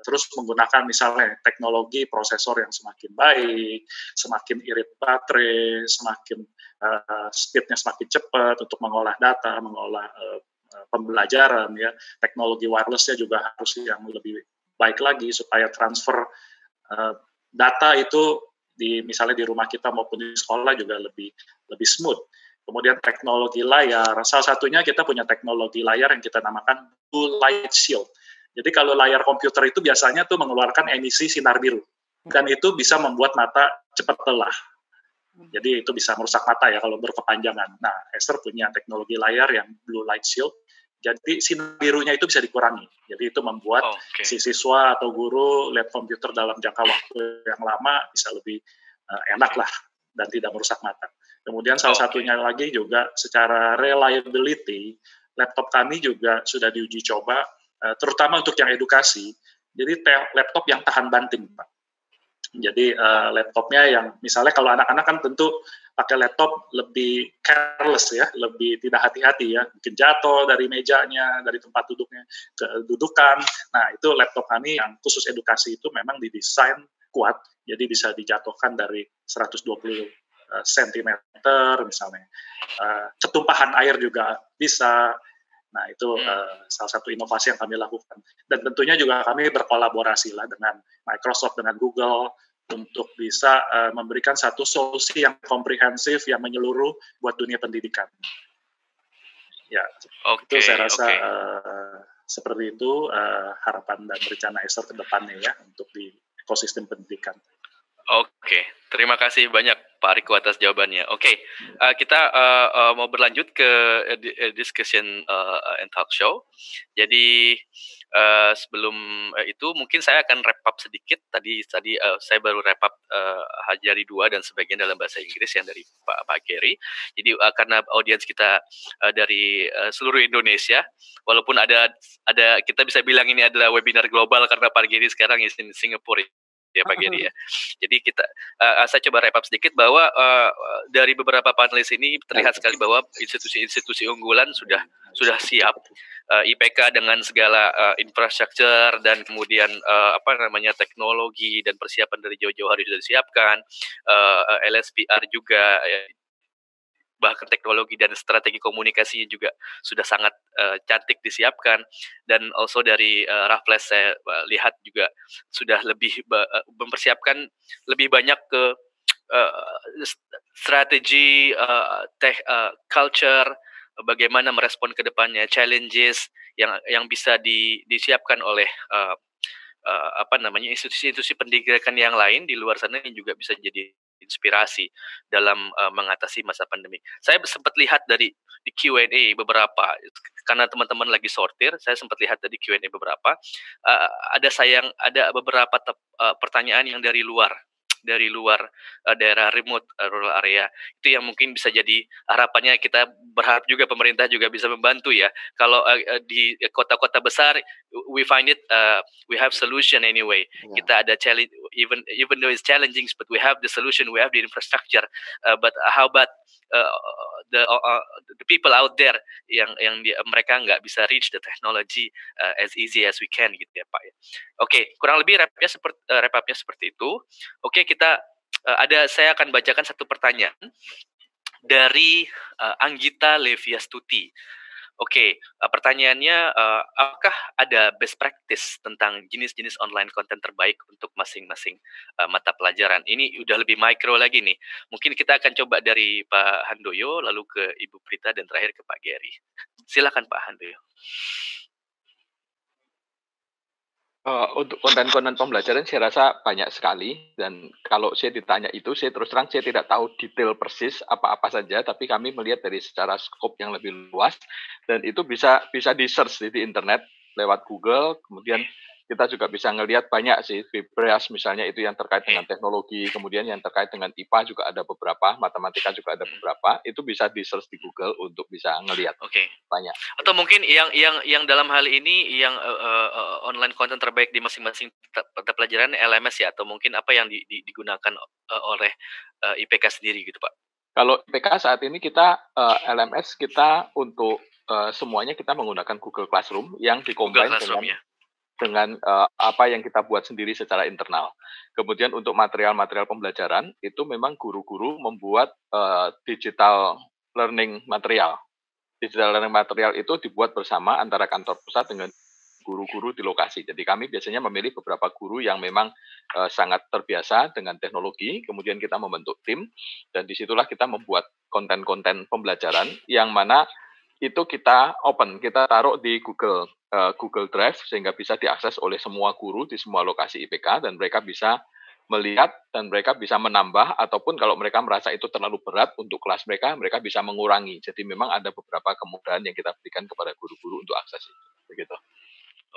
Speaker 4: terus menggunakan misalnya teknologi prosesor yang semakin baik, semakin irit baterai, semakin speed-nya semakin cepat untuk mengolah data, mengolah pembelajaran ya. Teknologi wireless-nya juga harus yang lebih baik lagi supaya transfer data itu misalnya di rumah kita maupun di sekolah juga lebih smooth. Kemudian teknologi layar, salah satunya kita punya teknologi layar yang kita namakan Blue Light Shield. Jadi kalau layar komputer itu biasanya tuh mengeluarkan emisi sinar biru, dan itu bisa membuat mata cepat lelah. Jadi itu bisa merusak mata ya kalau berkepanjangan. Nah, Acer punya teknologi layar yang Blue Light Shield, jadi sinar birunya itu bisa dikurangi. Jadi itu membuat si siswa atau guru lihat komputer dalam jangka waktu yang lama bisa lebih enak lah dan tidak merusak mata. Kemudian salah satunya lagi juga secara reliability, laptop kami juga sudah diuji coba, terutama untuk yang edukasi. Jadi laptop yang tahan banting, Pak. Jadi laptopnya yang misalnya kalau anak-anak kan tentu pakai laptop lebih careless ya, lebih tidak hati-hati ya, mungkin jatuh dari mejanya, dari tempat duduknya, kedudukan. Nah itu laptop kami yang khusus edukasi itu memang didesain kuat, jadi bisa dijatuhkan dari 120 cm misalnya. Ketumpahan air juga bisa. Nah, itu salah satu inovasi yang kami lakukan. Dan tentunya juga kami berkolaborasi lah dengan Microsoft, dengan Google, untuk bisa memberikan satu solusi yang komprehensif, yang menyeluruh buat dunia pendidikan. Ya, itu saya rasa seperti itu harapan dan rencana Acer ke depannya ya, untuk di ekosistem pendidikan.
Speaker 1: Oke, terima kasih banyak Pak Riko atas jawabannya. Oke, kita mau berlanjut ke discussion and talk show. Jadi sebelum itu mungkin saya akan wrap up sedikit. Tadi saya baru wrap up Hajari 2 dan sebagian dalam bahasa Inggris yang dari Pak Gary. Jadi karena audiens kita dari seluruh Indonesia, walaupun ada kita bisa bilang ini adalah webinar global karena Pak Gary sekarang di Singapura. ya Pak Geri ya. Jadi saya coba wrap up sedikit bahwa dari beberapa panelis ini terlihat sekali bahwa institusi-institusi unggulan sudah siap. IPK dengan segala infrastruktur dan kemudian teknologi dan persiapan dari jauh-jauh hari sudah disiapkan. LSPR juga bahkan teknologi dan strategi komunikasinya juga sudah sangat cantik disiapkan, dan also dari Raffles saya lihat juga sudah lebih mempersiapkan lebih banyak ke strategi culture, bagaimana merespon ke depannya, challenges yang bisa disiapkan oleh institusi-institusi pendidikan yang lain di luar sana yang juga bisa jadi inspirasi dalam mengatasi masa pandemi. Saya sempat lihat di Q&A beberapa, karena teman-teman lagi sortir, saya sempat lihat dari Q&A beberapa, ada beberapa pertanyaan yang dari luar daerah remote rural area, itu yang mungkin bisa jadi harapannya. Kita berharap juga pemerintah juga bisa membantu ya. Kalau di kota-kota besar we find it we have solution anyway. Kita ada challenge, even though it's challenging, but we have the solution, we have the infrastructure. But how about the people out there yang mereka nggak bisa reach the technology as easy as we can gitu ya Pak. Oke, kurang lebih wrap up-nya seperti itu. Oke, saya akan bacakan satu pertanyaan dari Anggita Leviastuti. Oke, pertanyaannya, apakah ada best practice tentang jenis-jenis online content terbaik untuk masing-masing mata pelajaran? Ini udah lebih mikro lagi nih. Mungkin kita akan coba dari Pak Handoyo, lalu ke Ibu Prita, dan terakhir ke Pak Geri. Silakan Pak Handoyo.
Speaker 2: Untuk konten-konten pembelajaran saya rasa banyak sekali, dan kalau saya ditanya itu, saya terus terang saya tidak tahu detail persis apa-apa saja, tapi kami melihat dari secara skop yang lebih luas, dan itu bisa di-search di internet lewat Google. Kemudian kita juga bisa ngelihat banyak sih, Fibras misalnya, itu yang terkait dengan teknologi, kemudian yang terkait dengan IPA juga ada beberapa, matematika juga ada beberapa, itu bisa di-search di Google untuk bisa ngelihat. Banyak.
Speaker 1: Atau mungkin yang dalam hal ini yang online content terbaik di masing-masing mata pelajaran LMS ya, atau mungkin apa yang digunakan oleh IPK sendiri gitu Pak?
Speaker 2: Kalau IPK saat ini kita LMS kita untuk semuanya kita menggunakan Google Classroom yang dikombin dengan apa yang kita buat sendiri secara internal. Kemudian untuk material-material pembelajaran itu memang guru-guru membuat digital learning material. Digital learning material itu dibuat bersama antara kantor pusat dengan guru-guru di lokasi. Jadi kami biasanya memilih beberapa guru yang memang sangat terbiasa dengan teknologi, kemudian kita membentuk tim, dan disitulah kita membuat konten-konten pembelajaran yang mana itu kita open, kita taruh di Google Drive sehingga bisa diakses oleh semua guru di semua lokasi IPK, dan mereka bisa melihat dan mereka bisa menambah, ataupun kalau mereka merasa itu terlalu berat untuk kelas mereka bisa mengurangi. Jadi memang ada beberapa kemudahan yang kita berikan kepada guru-guru untuk akses itu. Begitu.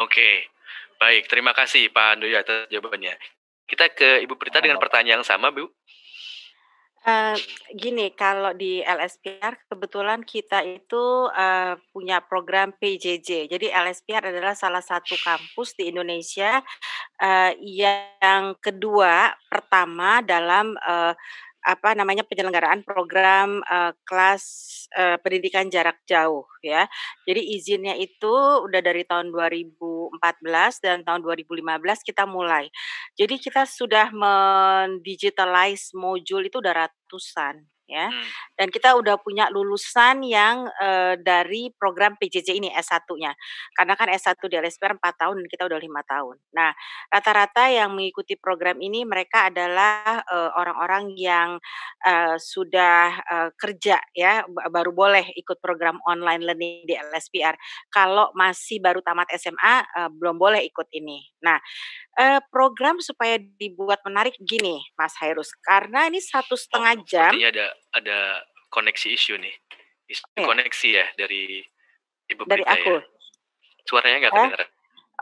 Speaker 1: Oke, baik. Terima kasih Pak Handoyo atas jawabannya. Kita ke Ibu Prita dengan pertanyaan yang sama, Bu.
Speaker 5: Gini, kalau di LSPR kebetulan kita itu punya program PJJ. Jadi LSPR adalah salah satu kampus di Indonesia yang pertama dalam penyelenggaraan program kelas pendidikan jarak jauh ya. Jadi izinnya itu udah dari tahun 2014 dan tahun 2015 kita mulai. Jadi kita sudah mendigitalize modul itu udah ratusan ya. Dan kita udah punya lulusan yang dari program PJJ ini S1-nya. Karena kan S1 di LSPR 4 tahun dan kita udah 5 tahun. Nah, rata-rata yang mengikuti program ini mereka adalah orang-orang yang sudah kerja ya, baru boleh ikut program online learning di LSPR. Kalau masih baru tamat SMA belum boleh ikut ini. Nah, program supaya dibuat menarik gini, Mas Hairus, karena ini 1,5 jam.
Speaker 1: Sepertinya ada koneksi isu nih. Koneksi ya dari Ibu Prita.
Speaker 5: Dari aku.
Speaker 1: Ya. Suaranya nggak kedengaran.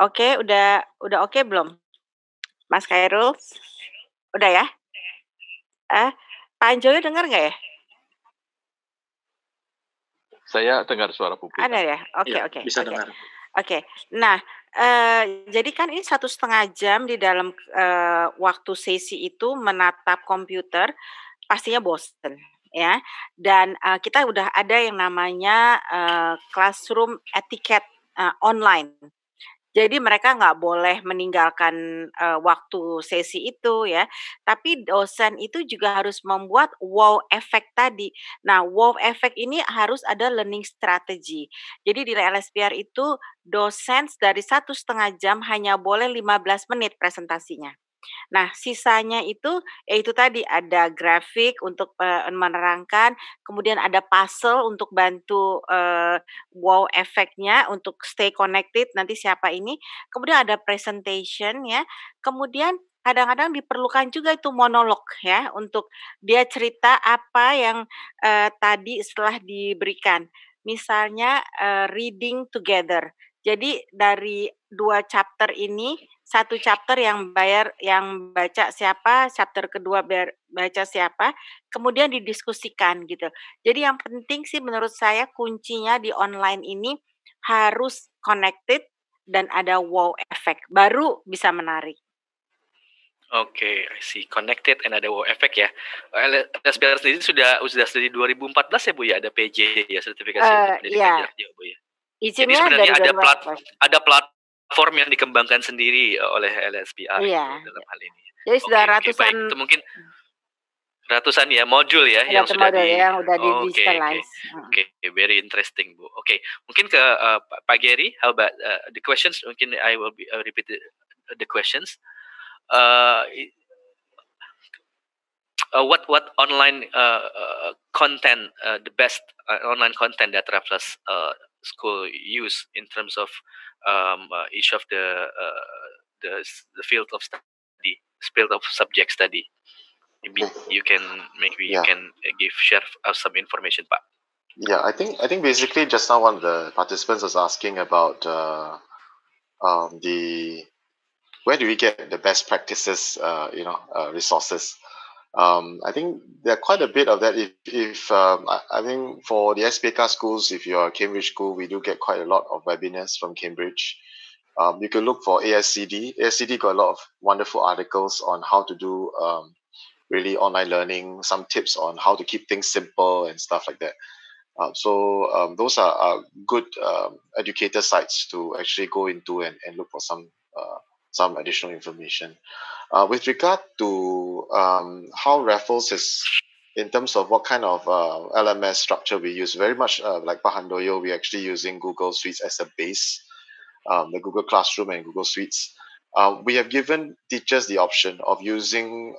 Speaker 5: Oke, udah oke belum? Mas Hairul? Udah ya? Pak Anjoyo dengar nggak ya?
Speaker 2: Saya dengar suara Bu Prita.
Speaker 5: Ada ya? Oke.
Speaker 4: Bisa dengar.
Speaker 5: Oke. Nah, Jadi kan ini 1,5 jam di dalam, waktu sesi itu menatap komputer, pastinya bosen ya. Dan, kita udah ada yang namanya, classroom etiquette, online. Jadi mereka nggak boleh meninggalkan, waktu sesi itu ya, tapi dosen itu juga harus membuat wow effect tadi. Nah, wow effect ini harus ada learning strategy. Jadi di LSPR itu dosen dari 1,5 jam hanya boleh 15 menit presentasinya. Nah, sisanya itu, ya itu tadi ada grafik untuk, menerangkan, kemudian ada puzzle untuk bantu, wow efeknya untuk stay connected nanti siapa ini, kemudian ada presentation ya, kemudian kadang-kadang diperlukan juga itu monolog ya, untuk dia cerita apa yang, tadi setelah diberikan. Misalnya, reading together. Jadi dari 2 chapter ini, satu chapter yang baca siapa, chapter kedua baca siapa, kemudian didiskusikan gitu. Jadi yang penting sih menurut saya kuncinya di online ini harus connected dan ada wow effect, baru bisa menarik.
Speaker 1: Oke, I see. Connected and ada wow effect ya. LSPR sendiri sudah dari 2014 ya Bu ya, ada PJ ya, sertifikasi untuk pendidikan
Speaker 5: Iya,
Speaker 1: jarak jauh Bu ya. Jadi
Speaker 5: izinnya
Speaker 1: sebenarnya
Speaker 5: dari 2014.
Speaker 1: ada platform yang dikembangkan sendiri oleh LSPR gitu
Speaker 5: Iya,
Speaker 1: dalam hal ini.
Speaker 5: jadi sudah
Speaker 1: Oke, baik. Itu mungkin ratusan ya modul ya yang
Speaker 5: ada
Speaker 1: sudah
Speaker 5: model yang udah
Speaker 1: Oke.
Speaker 5: di-digitalize.
Speaker 1: Oke, very interesting Bu. Oke, mungkin ke Pak Gary, how about the questions? Mungkin I will repeat the questions. What online content, the best online content that Raffles school use in terms of each of the field of study, field of subject study. Maybe you can share us some information, Pak.
Speaker 3: Yeah, I think basically just now one of the participants was asking about the where do we get the best practices, resources. I think there are quite a bit of that. If I think for the SPK schools, if you're a Cambridge school, we do get quite a lot of webinars from Cambridge. You can look for ASCD. ASCD got a lot of wonderful articles on how to do really online learning, some tips on how to keep things simple and stuff like that. So those are good educator sites to actually go into and look for some additional information. With regard to how Raffles is, in terms of what kind of LMS structure we use, very much like Pak Handoyo, we're actually using Google Suites as a base, the Google Classroom and Google Suites. We have given teachers the option of using,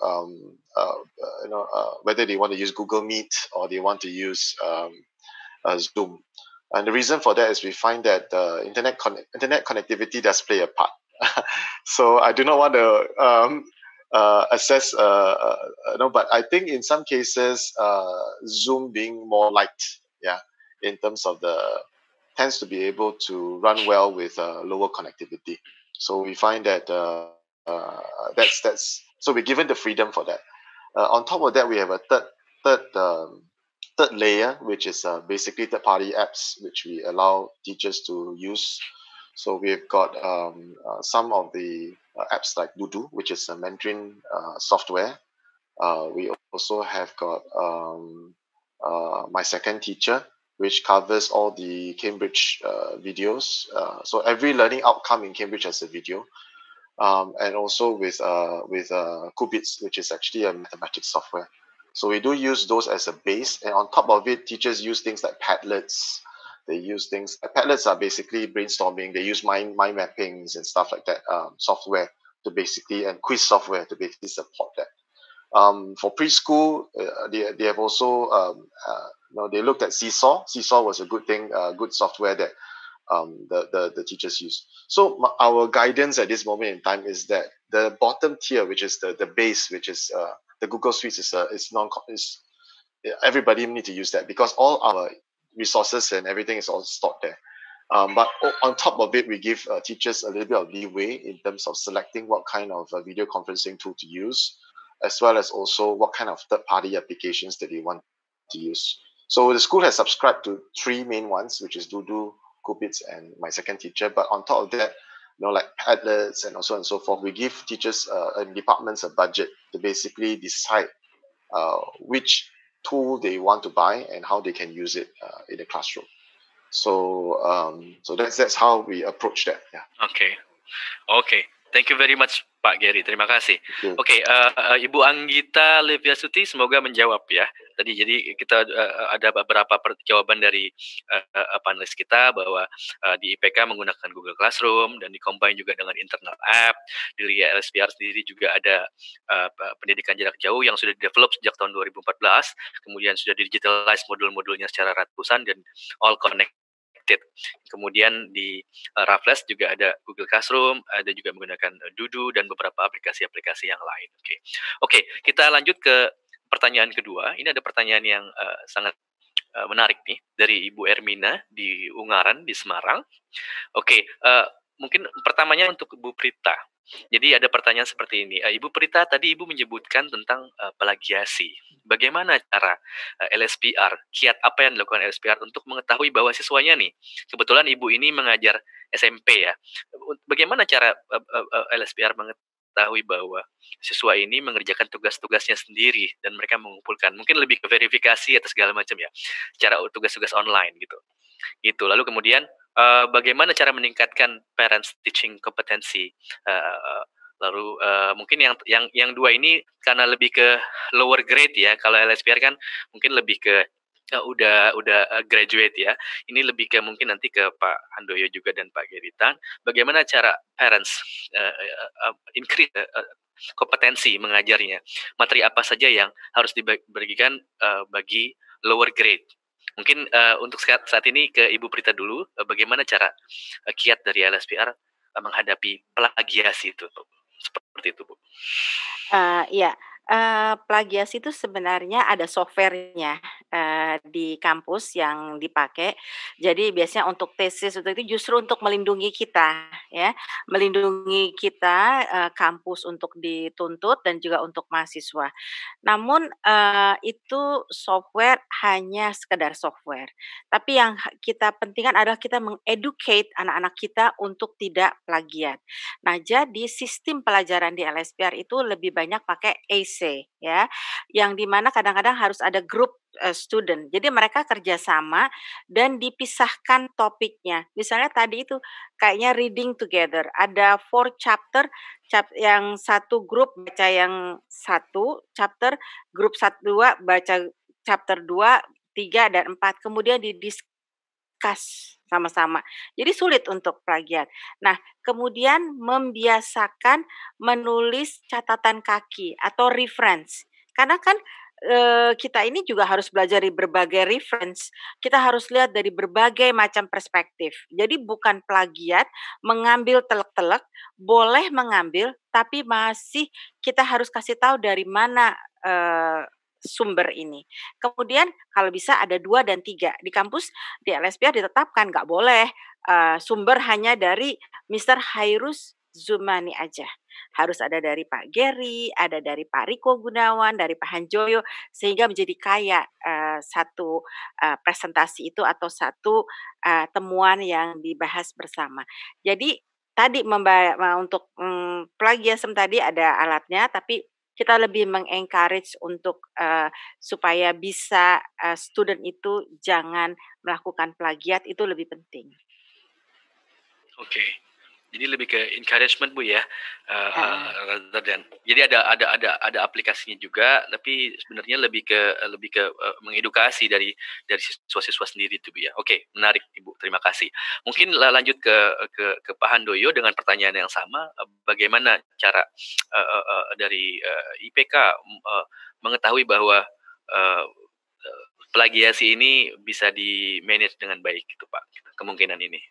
Speaker 3: whether they want to use Google Meet or they want to use Zoom. And the reason for that is we find that internet connectivity does play a part. So I do not want to assess, but I think in some cases, Zoom being more liked, in terms of tends to be able to run well with lower connectivity. So we find that that's so we're given the freedom for that. On top of that, we have a third layer, which is basically third-party apps, which we allow teachers to use. So we've got some of the apps like Dudu, which is a Mandarin software. We also have got My Second Teacher, which covers all the Cambridge videos. So every learning outcome in Cambridge has a video. And also with Qubits, which is actually a mathematics software. So we do use those as a base, and on top of it, teachers use things like Padlets. They use things. Padlets are basically brainstorming. They use mind mappings and stuff like that. Software to basically, and quiz software to basically support that. For preschool, they have also they looked at Seesaw. Seesaw was a good thing, good software that the teachers use. So our guidance at this moment in time is that the bottom tier, which is the base, which is the Google Suites, is everybody need to use that because all our resources and everything is all stored there. But on top of it, we give teachers a little bit of leeway in terms of selecting what kind of video conferencing tool to use, as well as also what kind of third-party applications that they want to use. So the school has subscribed to 3 main ones, which is Dudu, Qubits, and My Second Teacher. But on top of that, like Padlets and so on and so forth. We give teachers and departments a budget to basically decide which tool they want to buy and how they can use it in the classroom. So that's how we approach that. Yeah.
Speaker 1: Okay. Thank you very much Pak Gary. Terima kasih. Oke, Ibu Anggita Leviasuti semoga menjawab ya. Tadi jadi kita ada beberapa jawaban dari panelis kita bahwa di IPK menggunakan Google Classroom dan di-combine juga dengan internal app. Di LSPR sendiri juga ada pendidikan jarak jauh yang sudah di-develop sejak tahun 2014. Kemudian sudah di-digitalize modul-modulnya secara ratusan dan all connected. Kemudian di Raffles juga ada Google Classroom, ada juga menggunakan Dudu dan beberapa aplikasi-aplikasi yang lain. Oke, kita lanjut ke pertanyaan kedua. Ini ada pertanyaan yang sangat menarik nih dari Ibu Ermina di Ungaran di Semarang. Oke, mungkin pertamanya untuk Bu Prita. Jadi ada pertanyaan seperti ini. Ibu Prita, tadi Ibu menyebutkan tentang plagiasi. Bagaimana cara LSPR, kiat apa yang dilakukan LSPR untuk mengetahui bahwa siswanya nih, kebetulan Ibu ini mengajar SMP ya. Bagaimana cara LSPR mengetahui bahwa siswa ini mengerjakan tugas-tugasnya sendiri dan mereka mengumpulkan, mungkin lebih ke verifikasi atau segala macam ya, cara tugas-tugas online gitu. Lalu kemudian bagaimana cara meningkatkan parents teaching kompetensi? Lalu mungkin yang dua ini karena lebih ke lower grade ya. Kalau LSPR kan mungkin lebih ke udah graduate ya. Ini lebih ke mungkin nanti ke Pak Handoyo juga dan Pak Geritan. Bagaimana cara parents increase kompetensi mengajarnya? Materi apa saja yang harus dibagikan bagi lower grade? Mungkin untuk saat ini ke Ibu Prita dulu, bagaimana cara kiat dari LSPR menghadapi plagiasi itu, seperti itu, Bu?
Speaker 5: Iya, plagiasi itu sebenarnya ada softwarenya di kampus yang dipakai. Jadi biasanya untuk tesis itu justru untuk melindungi kita, ya, melindungi kita kampus untuk dituntut dan juga untuk mahasiswa. Namun itu software hanya sekedar software. Tapi yang kita pentingkan adalah kita mengeducate anak-anak kita untuk tidak plagiat. Nah, jadi sistem pelajaran di LSPR itu lebih banyak pakai AC ya, yang dimana kadang-kadang harus ada grup student. Jadi mereka kerjasama dan dipisahkan topiknya. Misalnya tadi itu kayaknya reading together. Ada 4 chapter, yang satu grup baca yang satu chapter, grup 2 baca chapter 2, 3 dan 4. Kemudian didiskus sama-sama. Jadi sulit untuk plagiat. Nah, kemudian membiasakan menulis catatan kaki atau reference. Karena kan kita ini juga harus belajar dari berbagai reference. Kita harus lihat dari berbagai macam perspektif. Jadi bukan plagiat, mengambil telek-telek, boleh mengambil, tapi masih kita harus kasih tahu dari mana sumber ini. Kemudian kalau bisa ada 2 dan 3. Di kampus di LSPR ditetapkan nggak boleh sumber hanya dari Mr. Hairus Zumani aja. Harus ada dari Pak Gary, ada dari Pak Riko Gunawan, dari Pak Hanjoyo, sehingga menjadi kaya satu presentasi itu atau satu temuan yang dibahas bersama. Jadi tadi untuk plagiarisme tadi ada alatnya, tapi kita lebih mengencourage untuk supaya bisa student itu jangan melakukan plagiat, itu lebih penting.
Speaker 1: Oke. Jadi lebih ke encouragement Bu ya, jadi ada aplikasinya juga, tapi sebenarnya lebih ke mengedukasi dari siswa-siswa sendiri itu Bu ya. Oke, menarik Ibu, terima kasih. Mungkin lanjut ke Pak Handoyo dengan pertanyaan yang sama, bagaimana cara dari IPK mengetahui bahwa plagiasi ini bisa di manage dengan baik gitu Pak, kemungkinan ini.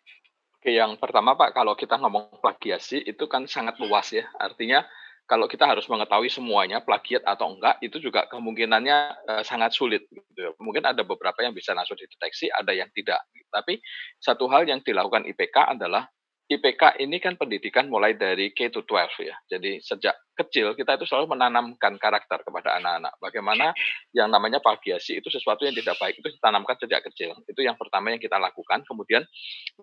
Speaker 2: Oke, yang pertama Pak, kalau kita ngomong plagiasi itu kan sangat luas ya. Artinya kalau kita harus mengetahui semuanya plagiat atau enggak, itu juga kemungkinannya sangat sulit. Gitu. Mungkin ada beberapa yang bisa langsung dideteksi, ada yang tidak. Tapi satu hal yang dilakukan IPK adalah IPK ini kan pendidikan mulai dari K-12 ya. Jadi sejak kecil kita itu selalu menanamkan karakter kepada anak-anak. Bagaimana yang namanya plagiasi itu sesuatu yang tidak baik itu ditanamkan sejak kecil. Itu yang pertama yang kita lakukan. Kemudian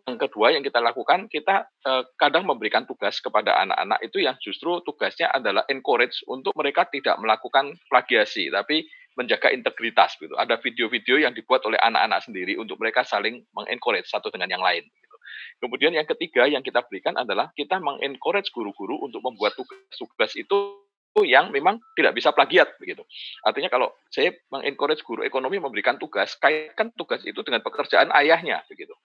Speaker 2: yang kedua yang kita lakukan, kita kadang memberikan tugas kepada anak-anak itu yang justru tugasnya adalah encourage untuk mereka tidak melakukan plagiasi, tapi menjaga integritas gitu. Ada video-video yang dibuat oleh anak-anak sendiri untuk mereka saling mengencourage satu dengan yang lain. Kemudian yang ketiga yang kita berikan adalah kita mengencourage guru-guru untuk membuat tugas-tugas itu yang memang tidak bisa plagiat begitu. Artinya kalau saya mengencourage guru ekonomi memberikan tugas, kaitkan tugas itu dengan pekerjaan ayahnya begitu.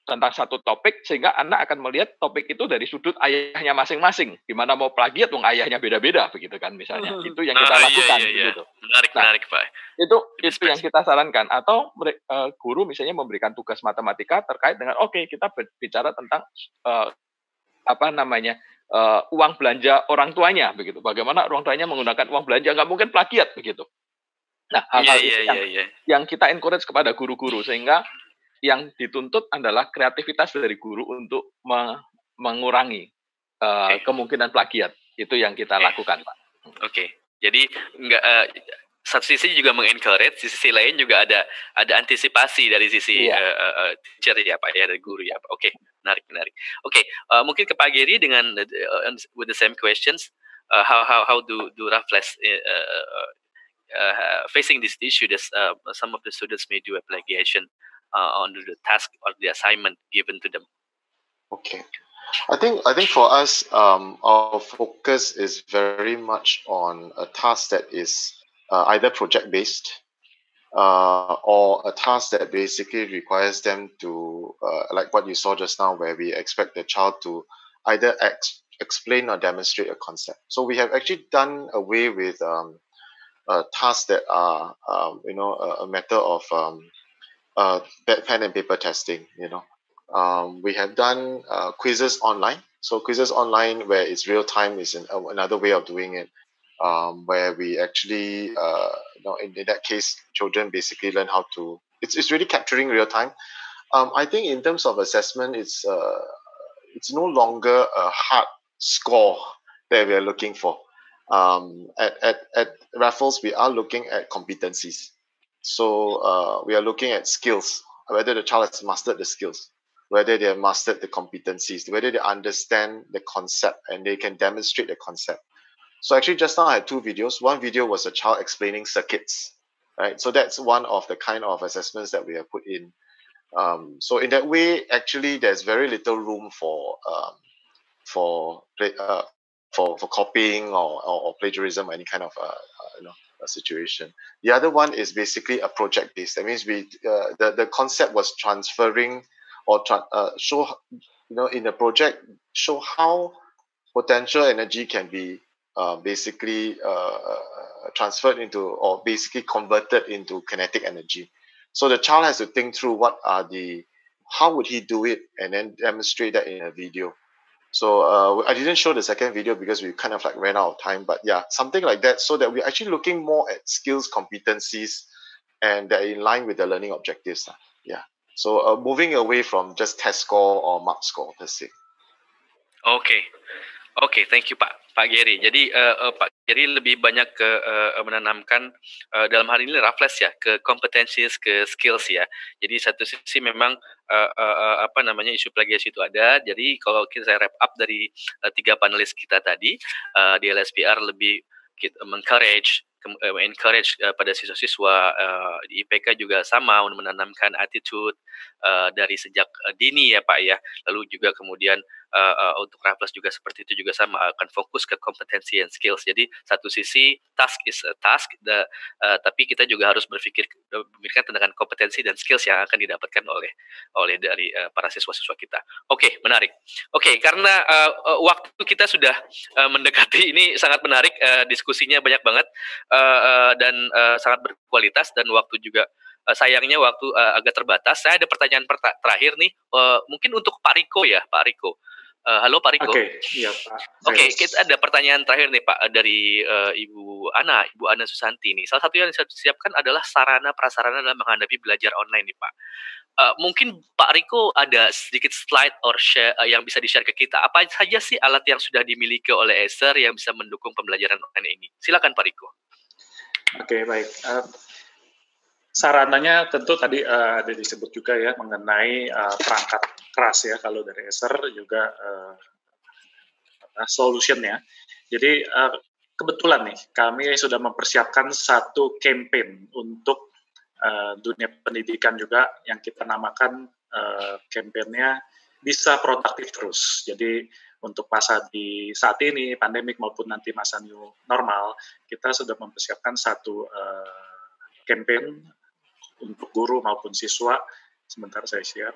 Speaker 2: Tentang satu topik sehingga anak akan melihat topik itu dari sudut ayahnya masing-masing. Gimana mau plagiat wong ayahnya beda-beda begitu kan misalnya. Itu yang kita lakukan begitu.
Speaker 1: Menarik Pak.
Speaker 2: Itu yang kita sarankan, atau guru misalnya memberikan tugas matematika terkait dengan kita bicara tentang uang belanja orang tuanya begitu. Bagaimana orang tuanya menggunakan uang belanja, nggak mungkin plagiat begitu. Nah, hal-hal yang kita encourage kepada guru-guru sehingga yang dituntut adalah kreativitas dari guru untuk mengurangi kemungkinan plagiat. Itu yang kita lakukan, Pak.
Speaker 1: Jadi enggak satu sisi juga mengencourage, di sisi lain juga ada antisipasi dari sisi teacher ya Pak ya, dari guru ya Pak. Menarik. Mungkin ke Pak Gary dengan with the same questions, how do Raffles facing this issue that some of the students may do a plagiation on the task or the assignment given to them?
Speaker 3: Okay. I think for us, our focus is very much on a task that is either project-based or a task that basically requires them to, like what you saw just now, where we expect the child to either explain or demonstrate a concept. So we have actually done away with tasks that are, a matter of pen and paper testing. We have done quizzes online. So quizzes online where it's real time is another way of doing it. Where we actually, in that case, children basically learn how to. It's really capturing real time. I think in terms of assessment, it's no longer a hard score that we are looking for. At Raffles, we are looking at competencies. So we are looking at skills, whether the child has mastered the skills, whether they have mastered the competencies, whether they understand the concept and they can demonstrate the concept. So actually just now I had two videos. One video was a child explaining circuits, right? So that's one of the kind of assessments that we have put in. So in that way, actually there's very little room for copying or plagiarism or any kind of a situation. The other one is basically a project based. That means the concept was transferring or show in the project show how potential energy can be basically transferred into or basically converted into kinetic energy. So the child has to think through how would he do it and then demonstrate that in a video. So I didn't show the second video because we kind of like ran out of time, but yeah, something like that, so that we're actually looking more at skills, competencies, and they're in line with the learning objectives. Yeah. So moving away from just test score or mark score per se.
Speaker 1: Okay, thank you Pak Gary. Jadi Pak Gary lebih banyak ke menanamkan dalam hal ini Raffles ya, ke competencies, ke skills ya. Jadi satu sisi memang isu plagiasi itu ada. Jadi kalau saya wrap up dari 3 panelis kita tadi, di LSPR lebih encourage pada siswa-siswa, di IPK juga sama menanamkan attitude dari sejak dini ya Pak ya. Lalu juga kemudian untuk Raffles juga seperti itu juga sama, akan fokus ke kompetensi and skills. Jadi satu sisi task is a task, tapi kita juga harus berpikirkan tentang kompetensi dan skills yang akan didapatkan oleh dari para siswa-siswa kita. Menarik. Karena waktu kita sudah mendekati, ini sangat menarik, diskusinya banyak banget dan sangat berkualitas, dan waktu juga sayangnya waktu agak terbatas. Saya ada pertanyaan terakhir nih, mungkin untuk Pak Riko ya, Pak Riko. Halo Pak Riko.
Speaker 4: Iya Pak.
Speaker 1: Kita ada pertanyaan terakhir nih Pak dari Ibu Ana Susanti nih. Salah satu yang saya siapkan adalah sarana prasarana dalam menghadapi belajar online nih Pak. Mungkin Pak Riko ada sedikit slide or share yang bisa di-share ke kita. Apa saja sih alat yang sudah dimiliki oleh Acer yang bisa mendukung pembelajaran online ini? Silakan Pak Riko.
Speaker 4: Oke, baik. Sarananya tentu tadi ada disebut juga ya mengenai perangkat keras ya, kalau dari Acer juga solutionnya. Jadi kebetulan nih kami sudah mempersiapkan satu campaign untuk dunia pendidikan juga yang kita namakan campaign-nya Bisa Produktif Terus. Jadi untuk masa di saat ini, pandemik maupun nanti masa new normal, kita sudah mempersiapkan satu campaign untuk guru maupun siswa. Sebentar saya share.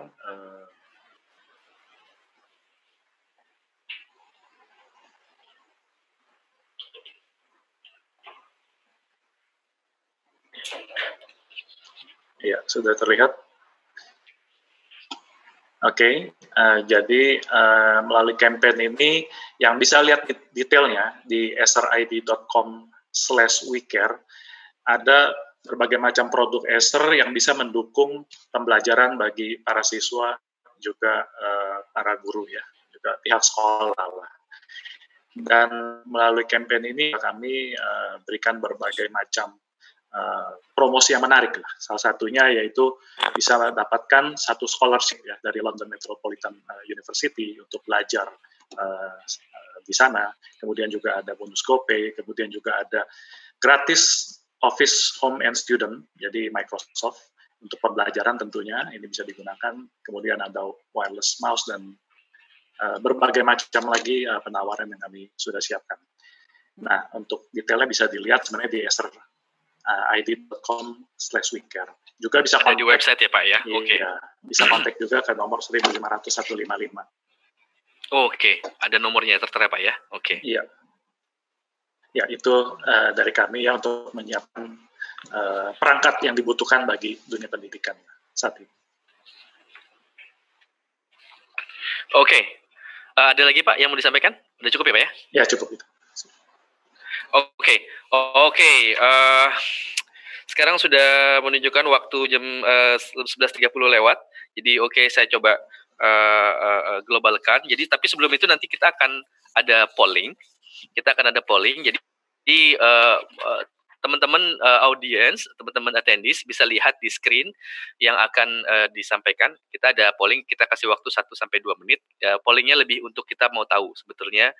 Speaker 4: Ya, sudah terlihat. Oke, jadi melalui campaign ini yang bisa lihat detailnya di acerid.com/wecare, ada berbagai macam produk Acer yang bisa mendukung pembelajaran bagi para siswa, juga para guru ya, juga pihak sekolah lah. Dan melalui campaign ini kami berikan berbagai macam promosi yang menarik lah. Salah satunya yaitu bisa mendapatkan satu scholarship ya dari London Metropolitan University untuk belajar di sana. Kemudian juga ada bonus GoPay, kemudian juga ada gratis Office Home and Student, jadi Microsoft untuk pembelajaran tentunya ini bisa digunakan. Kemudian ada wireless mouse dan berbagai macam lagi penawaran yang kami sudah siapkan. Nah, untuk detailnya bisa dilihat sebenarnya di acerid.com/wecare. Juga bisa
Speaker 1: kontak di website ya Pak ya. Oke.
Speaker 4: Iya, bisa kontak juga ke nomor 1500155.
Speaker 1: Oke, ada nomornya tertera Pak ya. Oke.
Speaker 4: Iya. Ya, itu dari kami ya untuk menyiapkan perangkat yang dibutuhkan bagi dunia pendidikan saat ini.
Speaker 1: Oke. Ada lagi Pak yang mau disampaikan? Udah cukup ya Pak ya?
Speaker 4: Ya, cukup itu.
Speaker 1: Oke. Sekarang sudah menunjukkan waktu jam 11.30 lewat. Jadi saya coba globalkan. Jadi tapi sebelum itu nanti kita akan ada polling. Jadi teman-teman audiens, teman-teman attendees bisa lihat di screen yang akan disampaikan. Kita ada polling, kita kasih waktu 1-2 menit. Pollingnya lebih untuk kita mau tahu sebetulnya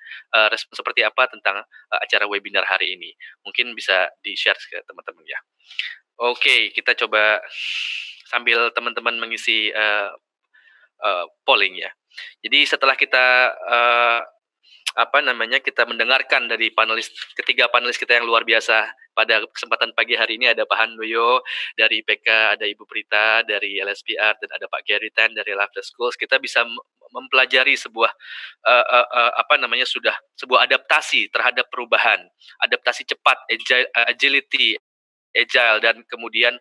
Speaker 1: respon seperti apa tentang acara webinar hari ini. Mungkin bisa di-share ke teman-teman ya. Oke, kita coba sambil teman-teman mengisi polling ya. Jadi setelah kita kita mendengarkan dari ketiga panelis kita yang luar biasa pada kesempatan pagi hari ini, ada Pak Handoyo dari IPK, ada Ibu Prita dari LSPR, dan ada Pak Gary Tan dari Love the Schools. Kita bisa mempelajari sebuah sebuah adaptasi terhadap perubahan, adaptasi cepat, agile, dan kemudian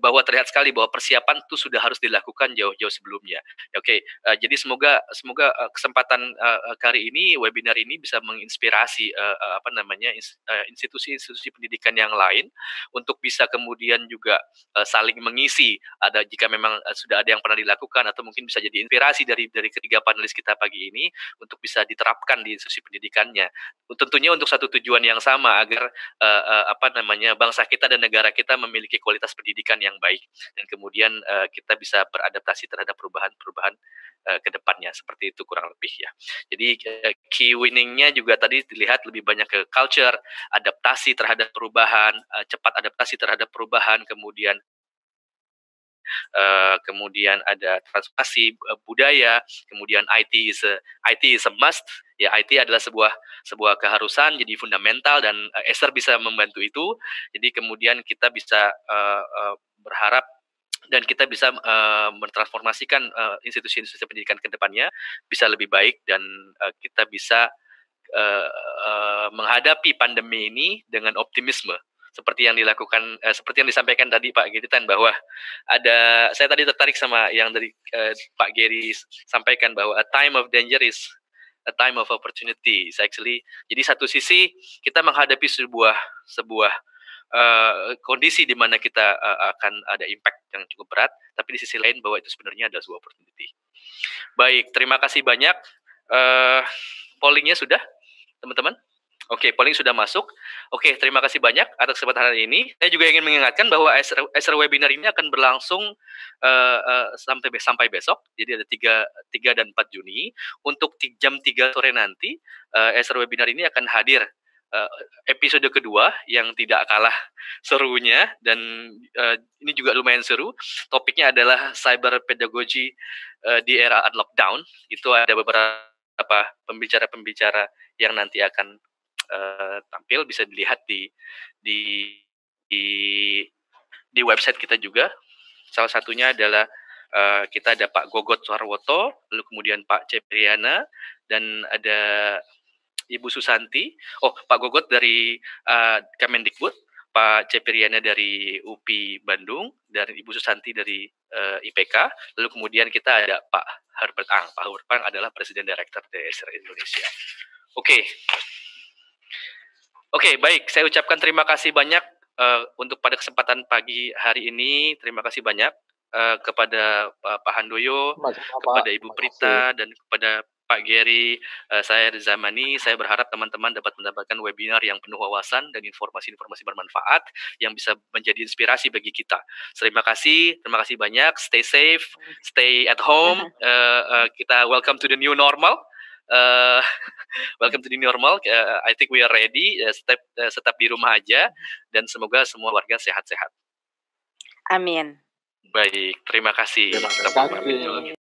Speaker 1: bahwa terlihat sekali bahwa persiapan itu sudah harus dilakukan jauh-jauh sebelumnya. Jadi semoga kesempatan kali ini, webinar ini bisa menginspirasi institusi-institusi pendidikan yang lain untuk bisa kemudian juga saling mengisi. Jika memang sudah ada yang pernah dilakukan atau mungkin bisa jadi inspirasi dari ketiga panelis kita pagi ini untuk bisa diterapkan di institusi pendidikannya. Tentunya untuk satu tujuan yang sama, agar bangsa kita dan negara kita memiliki kualitas pendidikan yang baik, dan kemudian kita bisa beradaptasi terhadap perubahan-perubahan ke depannya, seperti itu kurang lebih ya. Jadi key winningnya juga tadi dilihat lebih banyak ke culture, adaptasi terhadap perubahan, cepat adaptasi terhadap perubahan, kemudian ada transformasi budaya, kemudian IT is a must. Ya, IT adalah sebuah keharusan, jadi fundamental, dan Acer bisa membantu itu. Jadi kemudian kita bisa berharap dan kita bisa mentransformasikan institusi-institusi pendidikan ke depannya bisa lebih baik, dan kita bisa menghadapi pandemi ini dengan optimisme. Seperti yang disampaikan tadi Pak Gary Tan, bahwa saya tadi tertarik sama yang dari Pak Gary sampaikan, bahwa a time of danger is a time of opportunity. Actually, jadi satu sisi kita menghadapi sebuah kondisi di mana kita akan ada impact yang cukup berat, tapi di sisi lain bahwa itu sebenarnya adalah sebuah opportunity. Baik, terima kasih banyak. Pollingnya sudah, teman-teman? Oke, polling sudah masuk. Oke, terima kasih banyak atas kesempatan hari ini. Saya juga ingin mengingatkan bahwa ESR webinar ini akan berlangsung sampai besok. Jadi ada 3 dan 4 Juni. Untuk jam 3 sore nanti, ESR webinar ini akan hadir episode kedua yang tidak kalah serunya, dan ini juga lumayan seru. Topiknya adalah cyber pedagogy di era lockdown. Itu ada beberapa pembicara-pembicara yang nanti akan tampil, bisa dilihat di website kita juga. Salah satunya adalah kita ada Pak Gogot Sarwoto, lalu kemudian Pak Cepriana, dan ada Ibu Susanti. Pak Gogot dari Kemendikbud, Pak Cepriana dari UPI Bandung, dan Ibu Susanti dari IPK. Lalu kemudian kita ada Pak Herbert Ang. Pak Herbert Ang adalah Presiden Director dari ESR Indonesia. Oke, baik. Saya ucapkan terima kasih banyak untuk pada kesempatan pagi hari ini. Terima kasih banyak kepada Pak Handoyo, kepada Ibu Prita, dan kepada Pak Gary. Saya Rizamani. Saya berharap teman-teman dapat mendapatkan webinar yang penuh wawasan dan informasi-informasi bermanfaat yang bisa menjadi inspirasi bagi kita. Terima kasih banyak. Stay safe, stay at home. Kita welcome to the new normal. Welcome to the new normal. I think we are ready. Tetap di rumah aja, dan semoga semua warga sehat-sehat.
Speaker 5: Amin.
Speaker 1: Baik, terima kasih.
Speaker 2: Terima kasih.